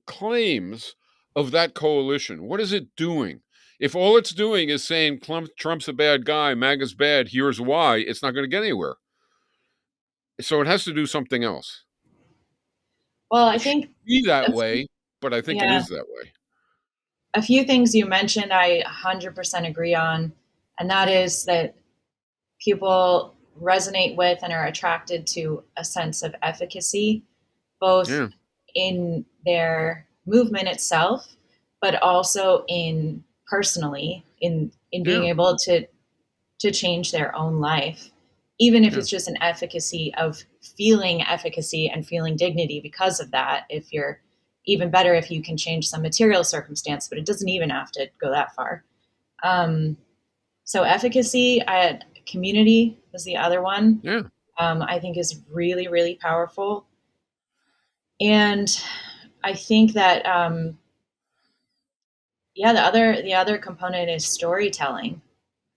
claims of that coalition? What is it doing? If all it's doing is saying Trump's a bad guy, MAGA's bad, here's why, it's not going to get anywhere. So it has to do something else. Well, I It think shouldn't be that way, but I think it yeah, is that way. a few things you mentioned I 100% agree on, and that is that people resonate with and are attracted to a sense of efficacy, both Yeah, in their movement itself, but also in personally in being yeah, able to change their own life, even if yeah, it's just an efficacy of feeling efficacy and feeling dignity because of that. If you're even better if you can change some material circumstance, but it doesn't even have to go that far. Um, so efficacy, community was the other one. yeah. I think is really, really powerful. And I think that the other component is storytelling,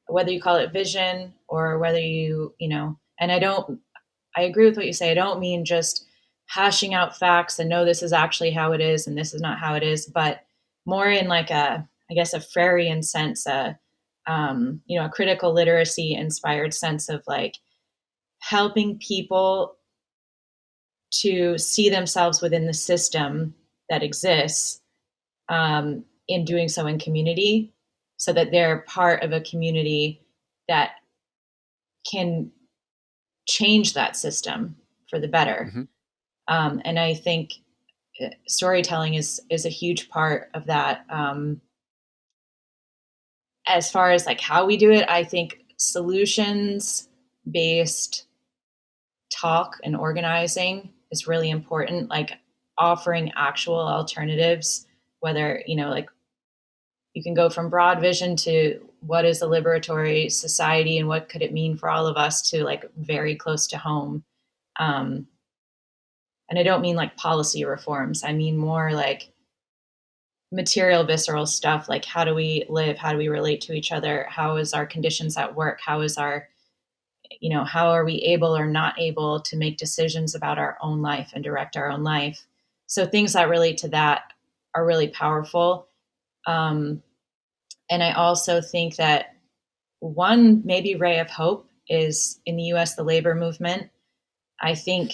whether you call it vision or whether and I agree with what you say. I don't mean just hashing out facts and no, this is actually how it is and this is not how it is, but more in like I guess a Freirean sense, a critical literacy inspired sense of like helping people to see themselves within the system that exists, in doing so in community, so that they're part of a community that can change that system for the better. Mm-hmm. And I think storytelling is a huge part of that. As far as like how we do it, I think solutions based talk and organizing is really important. Like offering actual alternatives, whether like you can go from broad vision to what is a liberatory society and what could it mean for all of us to like very close to home. Um, and I don't mean like policy reforms. I mean more like material, visceral stuff. Like how do we live? How do we relate to each other? How is our conditions at work? How is how are we able or not able to make decisions about our own life and direct our own life? So things that relate to that are really powerful. Um, and I also think that one maybe ray of hope is in the US, the labor movement. I think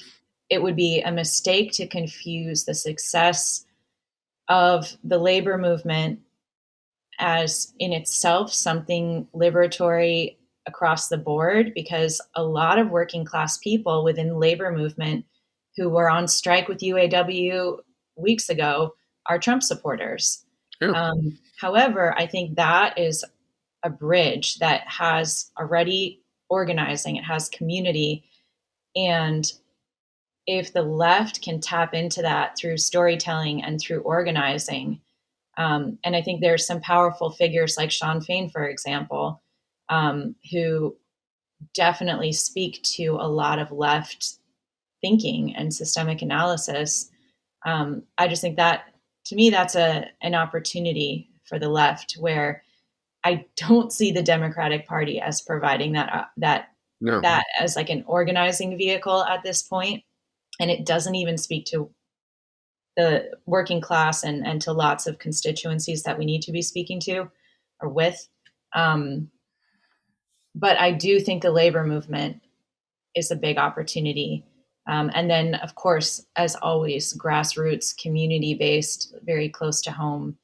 it would be a mistake to confuse the success of the labor movement as in itself something liberatory across the board, because a lot of working class people within the labor movement who were on strike with UAW weeks ago are Trump supporters. Yeah. However, I think that is a bridge that has already organizing, it has community. And if the left can tap into that through storytelling and through organizing, and I think there's some powerful figures like Sean Fain, for example, who definitely speak to a lot of left thinking and systemic analysis. I just think that to me, that's an opportunity for the left, where I don't see the Democratic Party as providing No. that as like an organizing vehicle at this point, and it doesn't even speak to the working class and to lots of constituencies that we need to be speaking to or with. Um, but I do think the labor movement is a big opportunity. And then, of course, as always, grassroots, community based, very close to home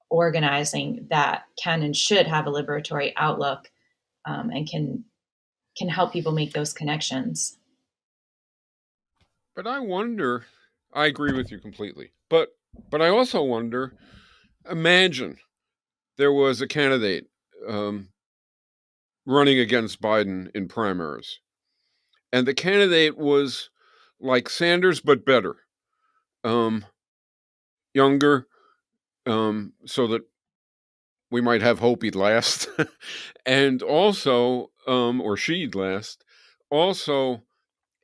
organizing that can and should have a liberatory outlook, and can help people make those connections. But I wonder, I agree with you completely. But I also wonder, imagine there was a candidate um, running against Biden in primaries, and the candidate was like Sanders but better, um, younger, so that we might have hope he'd last, and also, or she'd last, also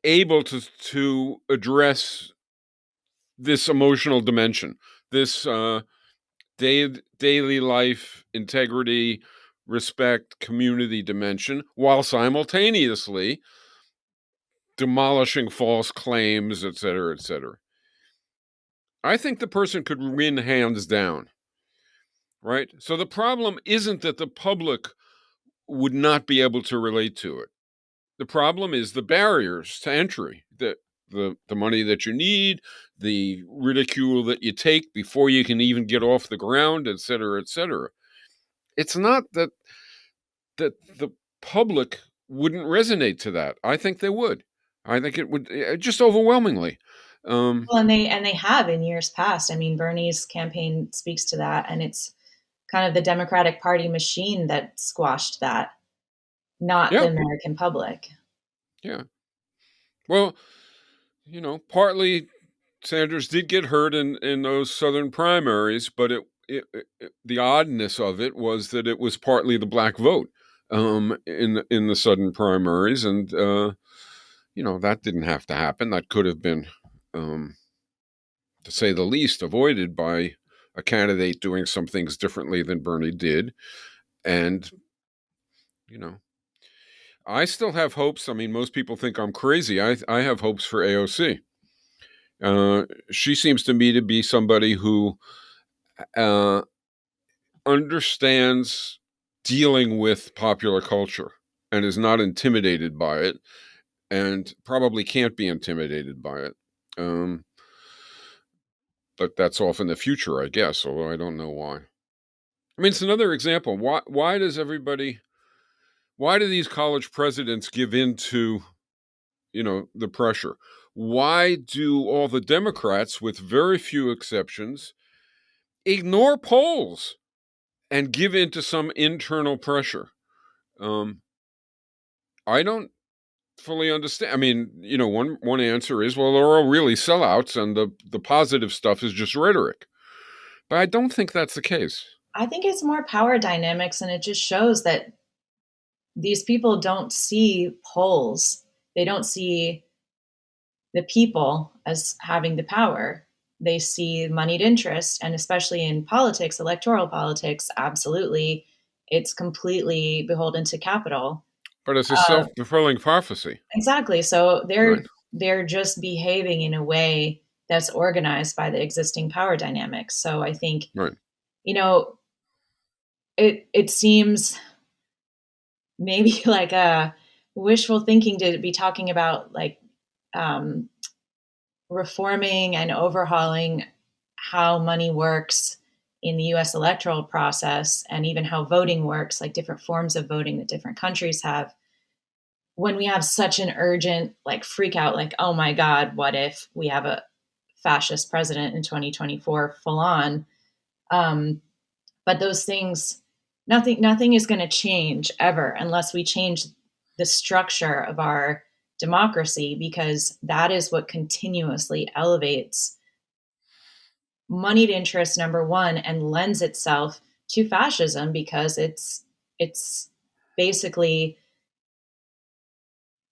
able to address this emotional dimension, this daily life integrity, respect, community dimension, while simultaneously demolishing false claims, et cetera, et cetera. I think the person could win hands down, right? So the problem isn't that the public would not be able to relate to it. The problem is the barriers to entry, the money that you need, the ridicule that you take before you can even get off the ground, et cetera, et cetera. It's not that the public wouldn't resonate to that. I think they would. I think it would, just overwhelmingly. Well, and they have in years past. I mean, Bernie's campaign speaks to that, and it's kind of the Democratic Party machine that squashed that, not the Yeah, American public. yeah. Well, partly Sanders did get hurt in those southern primaries, but the oddness of it was that it was partly the black vote in the southern primaries, and that didn't have to happen. That could have been, um, to say the least, avoided by a candidate doing some things differently than Bernie did. And you know, I still have hopes. I mean, most people think I'm crazy. I have hopes for AOC. She seems to me to be somebody who uh, understands dealing with popular culture and is not intimidated by it, and probably can't be intimidated by it. Um, but that's off in the future, I guess, although I don't know why. I mean, it's another example. Why do these college presidents give in to, the pressure? Why do all the Democrats, with very few exceptions, ignore polls and give in to some internal pressure? Um, I don't fully understand. I mean, one answer is, well, they're all really sellouts, and the positive stuff is just rhetoric. But I don't think that's the case. I think it's more power dynamics, and it just shows that these people don't see polls. They don't see the people as having the power. They see moneyed interest, and especially in politics, electoral politics, absolutely, it's completely beholden to capital. But it's a Uh, self-fulfilling prophecy, exactly. So right? they're just behaving in a way that's organized by the existing power dynamics. So I think, Right. you know, it seems maybe like a wishful thinking to be talking about like um, reforming and overhauling how money works in the US electoral process, and even how voting works, like different forms of voting that different countries have, when we have such an urgent like freak out, like, oh my God, what if we have a fascist president in 2024 full on? Um, but those things, nothing is going to change ever unless we change the structure of our democracy, because that is what continuously elevates moneyed interest, number one, and lends itself to fascism, because it's basically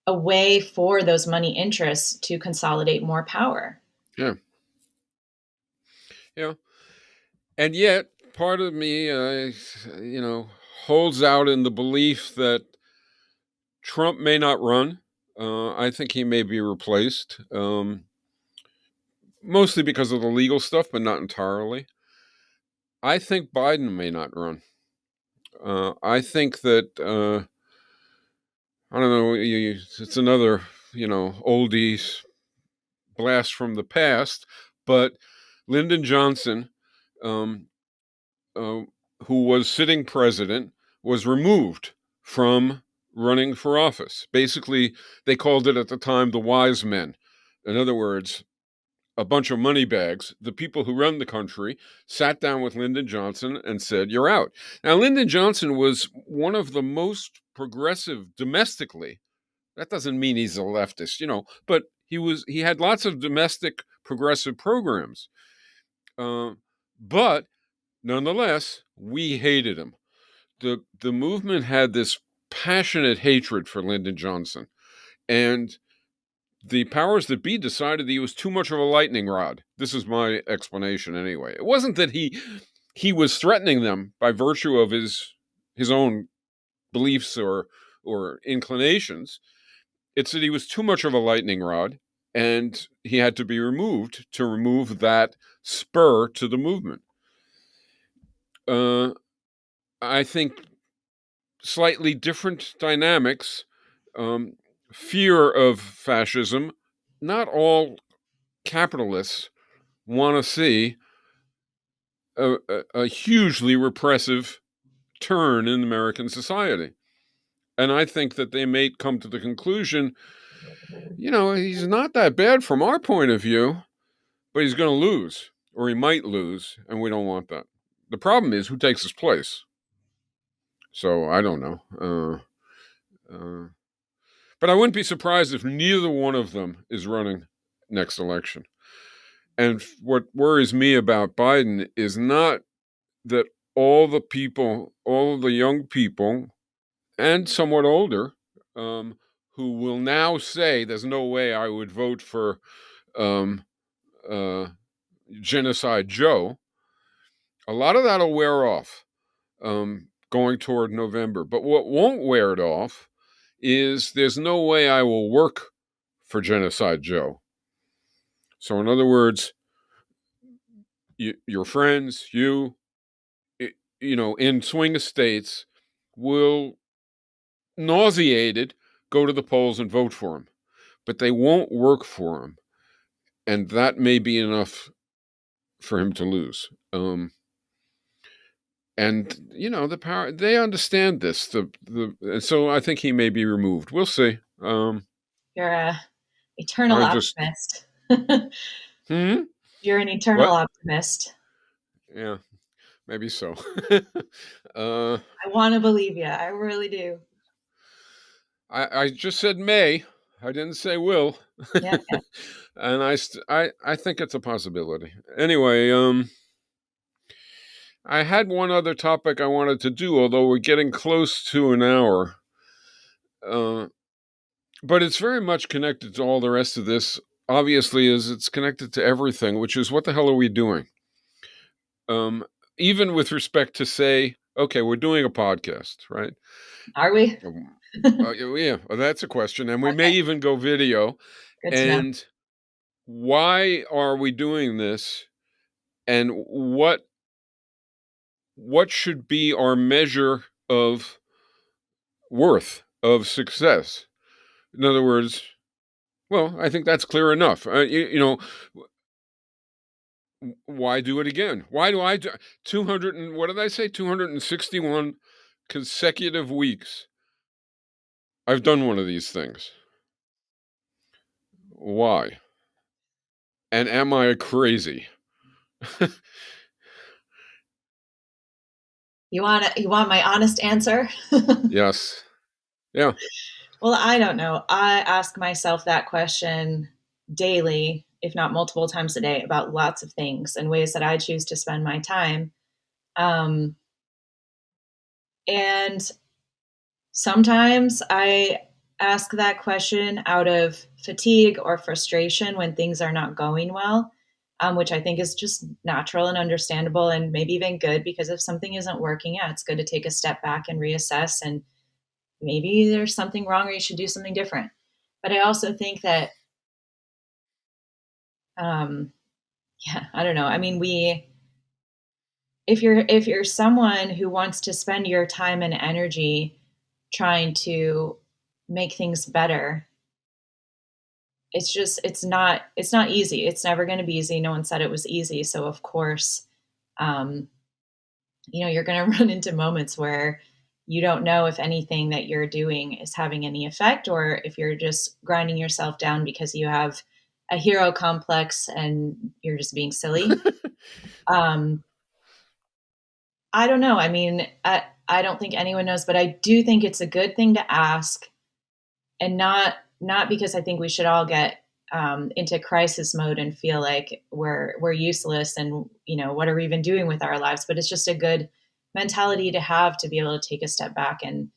a way for those money interests to consolidate more power. Yeah. Yeah. And yet, part of me, holds out in the belief that Trump may not run. I think he may be replaced, mostly because of the legal stuff, but not entirely. I think Biden may not run. I think that I don't know. It's another oldies blast from the past, but Lyndon Johnson, um, uh, who was sitting president, was removed from running for office. Basically, they called it at the time the wise men. In other words, a bunch of money bags, the people who run the country, sat down with Lyndon Johnson and said, "You're out." Now, Lyndon Johnson was one of the most progressive domestically. That doesn't mean he's a leftist, but he had lots of domestic progressive programs. Uh, but nonetheless, we hated him. The movement had this passionate hatred for Lyndon Johnson, and the powers that be decided that he was too much of a lightning rod. This is my explanation anyway. It wasn't that he was threatening them by virtue of his own beliefs or inclinations. It's that he was too much of a lightning rod, and he had to be removed to remove that spur to the movement. I think slightly different dynamics, fear of fascism. Not all capitalists want to see a hugely repressive turn in American society. And I think that they may come to the conclusion, he's not that bad from our point of view, but he's going to lose, or he might lose, and we don't want that. The problem is who takes his place. So I don't know. But I wouldn't be surprised if neither one of them is running next election. And what worries me about Biden is not that all the young people, and somewhat older, who will now say, "There's no way I would vote for um, uh, Genocide Joe." A lot of that'll wear off going toward November. But what won't wear it off is there's no way I will work for Genocide Joe. So, in other words, your friends, in swing states will, nauseated, go to the polls and vote for him, but they won't work for him, and that may be enough for him to lose. And the power, they understand this. And so I think he may be removed. We'll see. You're a eternal I just optimist. hmm? You're an eternal What? optimist. Yeah, maybe so. uh, I want to believe you. I really do. I just said may. I didn't say will. Yeah, yeah. And I think it's a possibility. Anyway, I had one other topic I wanted to do, although we're getting close to an hour. But it's very much connected to all the rest of this. Obviously, is it's connected to everything, which is what the hell are we doing? Even with respect to, say, okay, we're doing a podcast, right? Are we? Yeah, well, that's a question, and we may Okay, even go video. good to know. And why are we doing this? And what should be our measure of worth, of success? In other words, well, I think that's clear enough. Why do it again? Why do I do 200 and what did I say? 261 consecutive weeks. I've done one of these things. Why? And am I crazy? You want my honest answer? Yes. Yeah. Well, I don't know. I ask myself that question daily, if not multiple times a day, about lots of things and ways that I choose to spend my time. Um, and sometimes I ask that question out of fatigue or frustration when things are not going well. which I think is just natural and understandable and maybe even good, because if something isn't working, yeah, it's good to take a step back and reassess, and maybe there's something wrong or you should do something different. But I also think that, um, yeah, I don't know. I mean, if you're someone who wants to spend your time and energy trying to make things better, it's not easy. It's never going to be easy. No one said it was easy. So of course, um, you're going to run into moments where you don't know if anything that you're doing is having any effect, or if you're just grinding yourself down because you have a hero complex and you're just being silly. Um, I don't know. I mean, I don't think anyone knows, but I do think it's a good thing to ask, and not because I think we should all get into crisis mode and feel like we're useless, and what are we even doing with our lives? But it's just a good mentality to have, to be able to take a step back and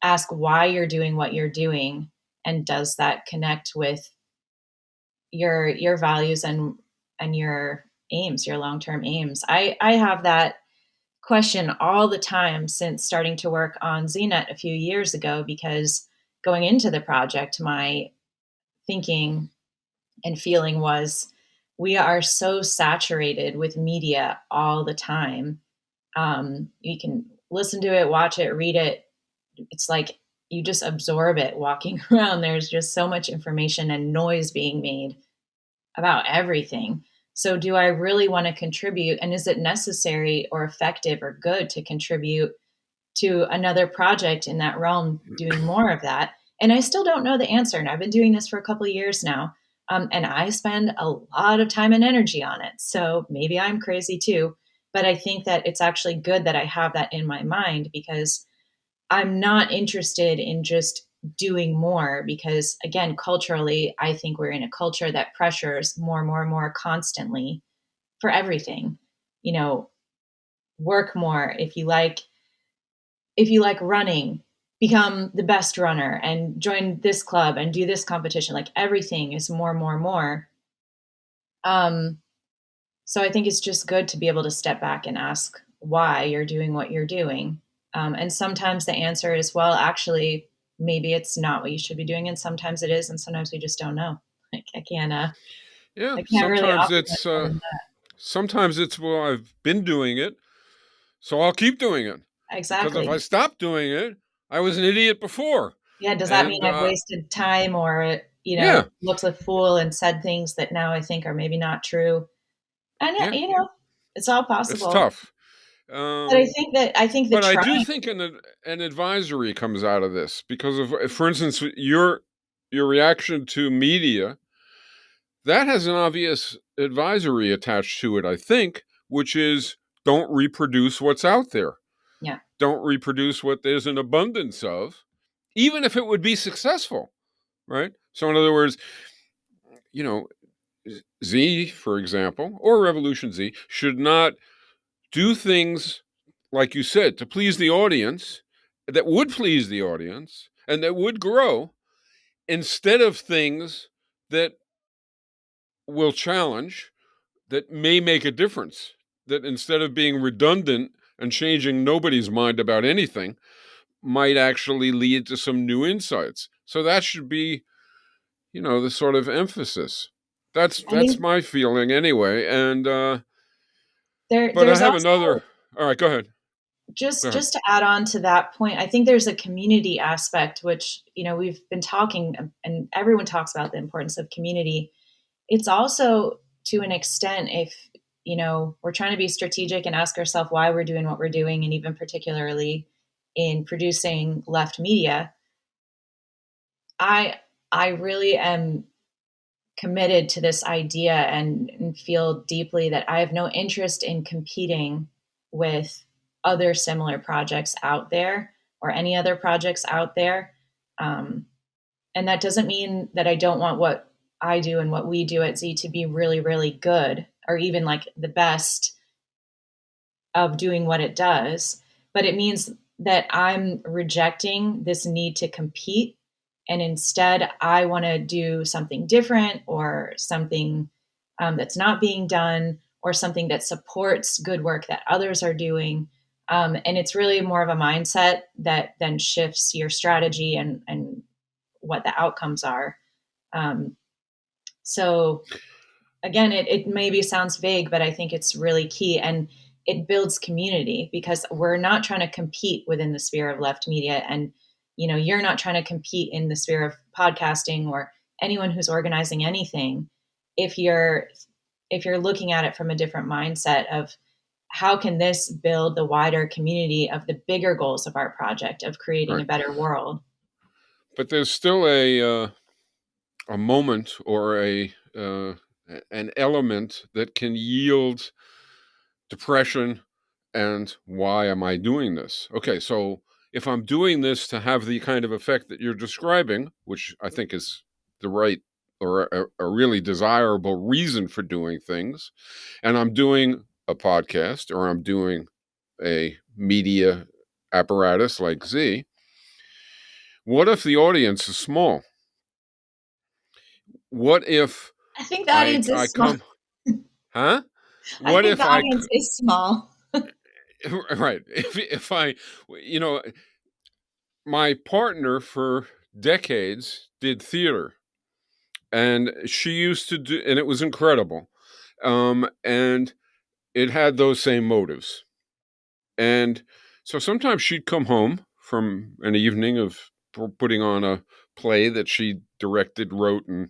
ask why you're doing what you're doing, and does that connect with your values and your aims, your long term aims. I have that question all the time since starting to work on ZNet a few years ago, because going into the project, my thinking and feeling was, we are so saturated with media all the time. You can listen to it, watch it, read it. It's like you just absorb it walking around. There's just so much information and noise being made about everything. So, do I really want to contribute? And is it necessary or effective or good to contribute to another project in that realm doing more of that? And I still don't know the answer. And I've been doing this for a couple of years now. And I spend a lot of time and energy on it. So maybe I'm crazy too. But I think that it's actually good that I have that in my mind, because I'm not interested in just doing more, because again, culturally, I think we're in a culture that pressures more, more, more constantly for everything. You know, work more. If you like running, become the best runner and join this club and do this competition. Like everything is more, more, more. Um, so I think it's just good to be able to step back and ask why you're doing what you're doing. And sometimes the answer is, well, actually, maybe it's not what you should be doing, and sometimes it is, and sometimes we just don't know. Like Yeah, I can't really offer much more than sometimes it's, well, I've been doing it, so I'll keep doing it. that. Because if I Exactly. stop doing it, I was an idiot before. Yeah. Does that mean And I've wasted time, or yeah, looked a fool and said things that now I think are maybe not true? And yeah, it's all it's possible. tough. But Um, I think the but I do trying. think an advisory comes out of this because of, for instance, your reaction to media, that has an obvious advisory attached to it, I think, which is, don't reproduce what's out there. Yeah. Don't reproduce what there's an abundance of, even if it would be successful, right? So, in other words, you know, Z, for example, or Revolution Z, should not do things, like you said, to please the audience, that would please the audience and that would grow, instead of things that will challenge, that may make a difference, that instead of being redundant and changing nobody's mind about anything, might actually lead to some new insights. So that should be, the sort of emphasis. I That's think my feeling anyway. And but I there's have also, another. All right, go ahead. Go just ahead. just to add on to that point, I think there's a community aspect, which we've been talking, and everyone talks about the importance of community. It's also, to an extent, if we're trying to be strategic and ask ourselves why we're doing what we're doing, and even particularly in producing left media, I I really am committed to this idea, and feel deeply that I have no interest in competing with other similar projects out there, or any other projects out there. Um, and that doesn't mean that I don't want what I do and what we do at Z to be really, really good, or even like the best of doing what it does. But it means that I'm rejecting this need to compete. And instead, I want to do something different, or something that's not being done, or something that supports good work that others are doing. And it's really more of a mindset that then shifts your strategy and what the outcomes are. Um, so again, it maybe sounds vague, but I think it's really key. And it builds community, because we're not trying to compete within the sphere of left media. And, you're not trying to compete in the sphere of podcasting or anyone who's organizing anything. If you're looking at it from a different mindset of how can this build the wider community of the bigger goals of our project of creating a Right. better world. But there's still a moment or an element that can yield depression and why am I doing this? Okay, so if I'm doing this to have the kind of effect that you're describing, which I think is the right or a really desirable reason for doing things, and I'm doing a podcast or I'm doing a media apparatus like Z, what if the audience is small? What if I think the audience I is small. come, huh? I What think the if I, audience is small. right? If I, you know, my partner for decades did theater, and she used to do, and it was incredible. And it had those same motives. And so sometimes she'd come home from an evening of putting on a play that she directed, wrote, and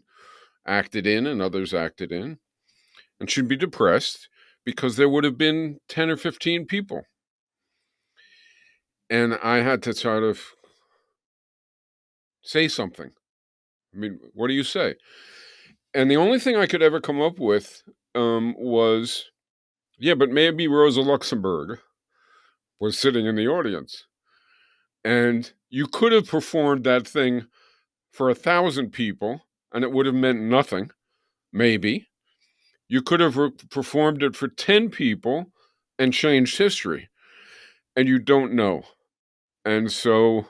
acted in, and others acted in, and she'd be depressed because there would have been 10 or 15 people. And I had to sort of say something. I mean, what do you say? And the only thing I could ever come up with was, yeah, but maybe Rosa Luxemburg was sitting in the audience. And you could have performed that thing for 1,000 people, and it would have meant nothing, maybe. You could have performed it for 10 people and changed history. And you don't know. And so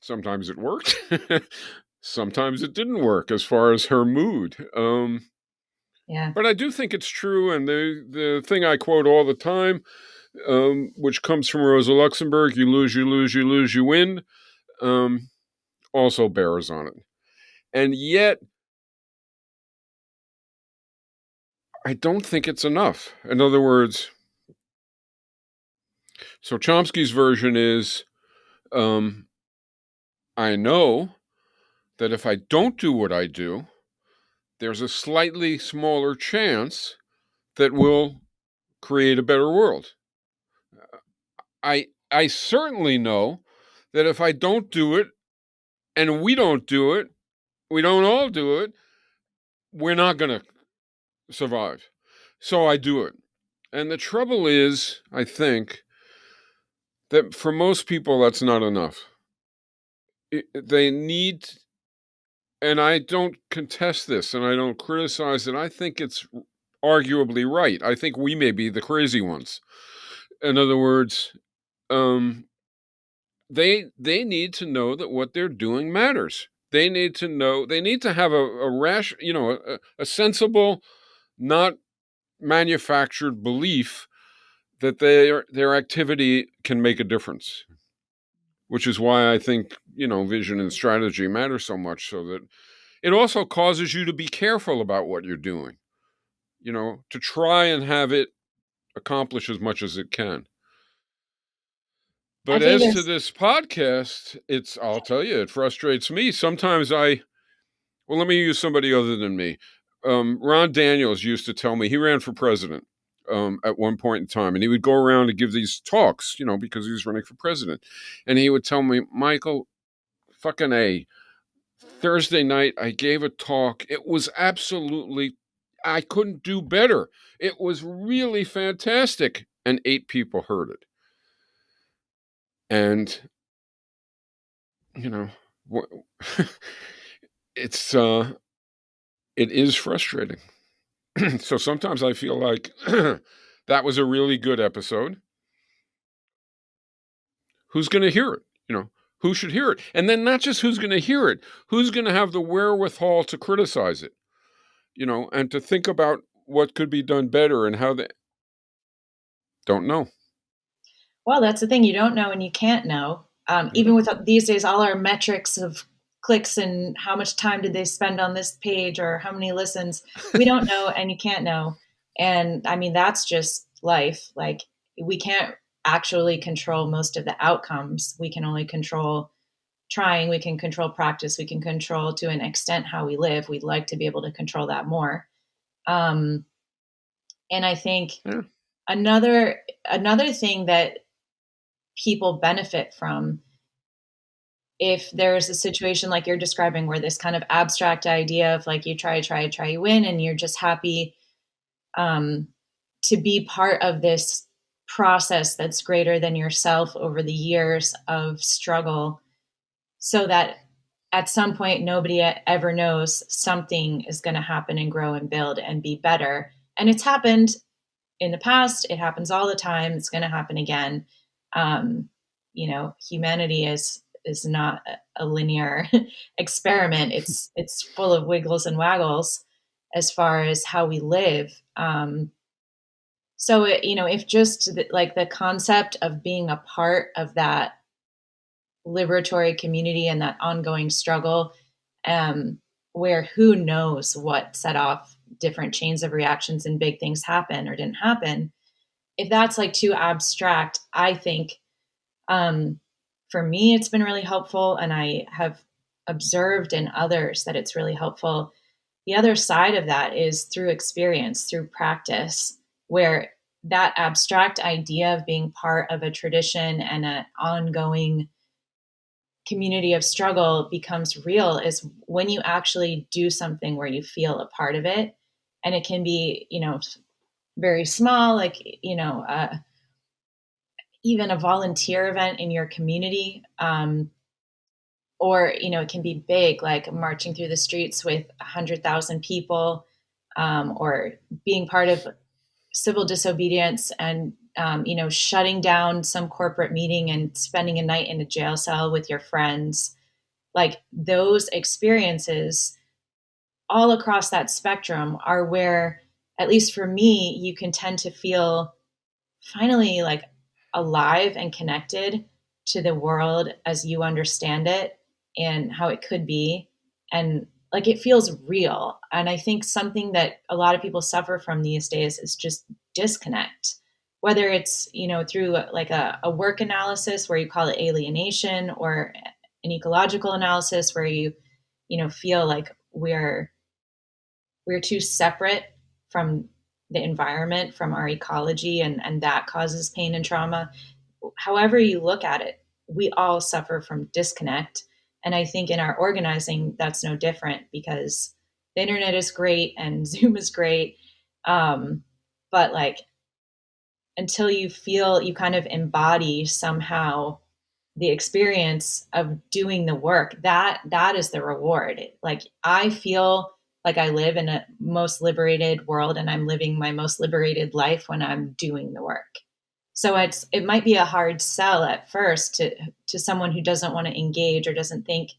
sometimes it worked. Sometimes it didn't work as far as her mood. Yeah. But I do think it's true. And the thing I quote all the time, which comes from Rosa Luxemburg, you lose, you lose, you lose, you win, also bears on it. And yet, I don't think it's enough. In other words, so Chomsky's version is, I know that if I don't do what I do, there's a slightly smaller chance that we'll create a better world. I certainly know that if I don't do it and we don't do it, we don't all do it, we're not going to survive. So I do it. And the trouble is, I think, that for most people, that's not enough. They need, and I don't contest this and I don't criticize it. I think it's arguably right. I think we may be the crazy ones. In other words, they need to know that what they're doing matters. They need to know. They need to have a sensible, not manufactured belief that their activity can make a difference. Which is why I think vision and strategy matter so much. So that it also causes you to be careful about what you're doing. To try and have it accomplish as much as it can. I But think as to there's this podcast, I'll tell you, it frustrates me. Sometimes well, let me use somebody other than me. Ron Daniels used to tell me, he ran for president at one point in time, and he would go around and give these talks, because he was running for president. And he would tell me, Michael, fucking A, Thursday night, I gave a talk. It was I couldn't do better. It was really fantastic. And 8 people heard it. And it's it is frustrating. So sometimes I feel like that was a really good episode. Who's going to hear it? Who should hear it? And then not just who's going to hear it, who's going to have the wherewithal to criticize it? and to think about what could be done better and how they don't know. Well, that's the thing. You don't know and you can't know. Yeah. Even with these days, all our metrics of clicks and how much time did they spend on this page or how many listens, we don't know and you can't know. And I mean, that's just life. Like, we can't actually control most of the outcomes. We can only control trying, we can control practice, we can control to an extent how we live. We'd like to be able to control that more. Um, and I think Yeah. another thing that people benefit from, if there's a situation like you're describing where this kind of abstract idea of like you try, you win, and you're just happy um, to be part of this process that's greater than yourself over the years of struggle, so that at some point nobody ever knows something is going to happen and grow and build and be better. And it's happened in the past, it happens all the time, it's going to happen again. um, Humanity is not a linear experiment. It's full of wiggles and waggles as far as how we live. So if just like the concept of being a part of that liberatory community and that ongoing struggle, um, where who knows what set off different chains of reactions and big things happen or didn't happen. If that's like too abstract, I think um, for me it's been really helpful, and I have observed in others that it's really helpful. The other side of that is through experience, through practice, where that abstract idea of being part of a tradition and an ongoing community of struggle becomes real is when you actually do something where you feel a part of it. And it can be, very small, like, even a volunteer event in your community. Or, it can be big, like marching through the streets with 100,000 people, or being part of civil disobedience and, shutting down some corporate meeting and spending a night in a jail cell with your friends. Like, those experiences all across that spectrum are where, at least for me, you can tend to feel finally like alive and connected to the world as you understand it and how it could be. And like, it feels real. And I think something that a lot of people suffer from these days is just disconnect, whether it's, through like a work analysis where you call it alienation, or an ecological analysis where you feel like we're too separate from the environment, from our ecology, and that causes pain and trauma. However you look at it, we all suffer from disconnect. And I think in our organizing, that's no different, because the internet is great and Zoom is great. But like, until you feel you kind of embody somehow the experience of doing the work, that is the reward. Like, I feel like I live in a most liberated world, and I'm living my most liberated life when I'm doing the work. So it might be a hard sell at first to someone who doesn't want to engage or doesn't think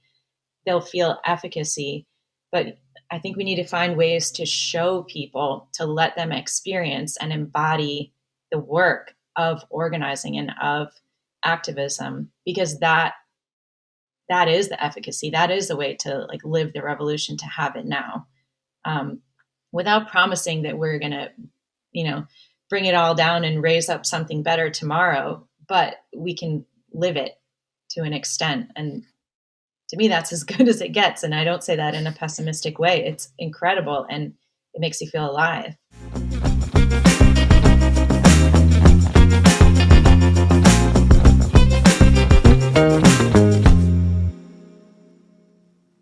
they'll feel efficacy. But I think we need to find ways to show people, to let them experience and embody the work of organizing and of activism, because that is the efficacy. That is the way to like live the revolution, to have it now, um, without promising that we're going to, you know, bring it all down and raise up something better tomorrow. But we can live it to an extent. And to me, that's as good as it gets. And I don't say that in a pessimistic way. It's incredible, and it makes you feel alive.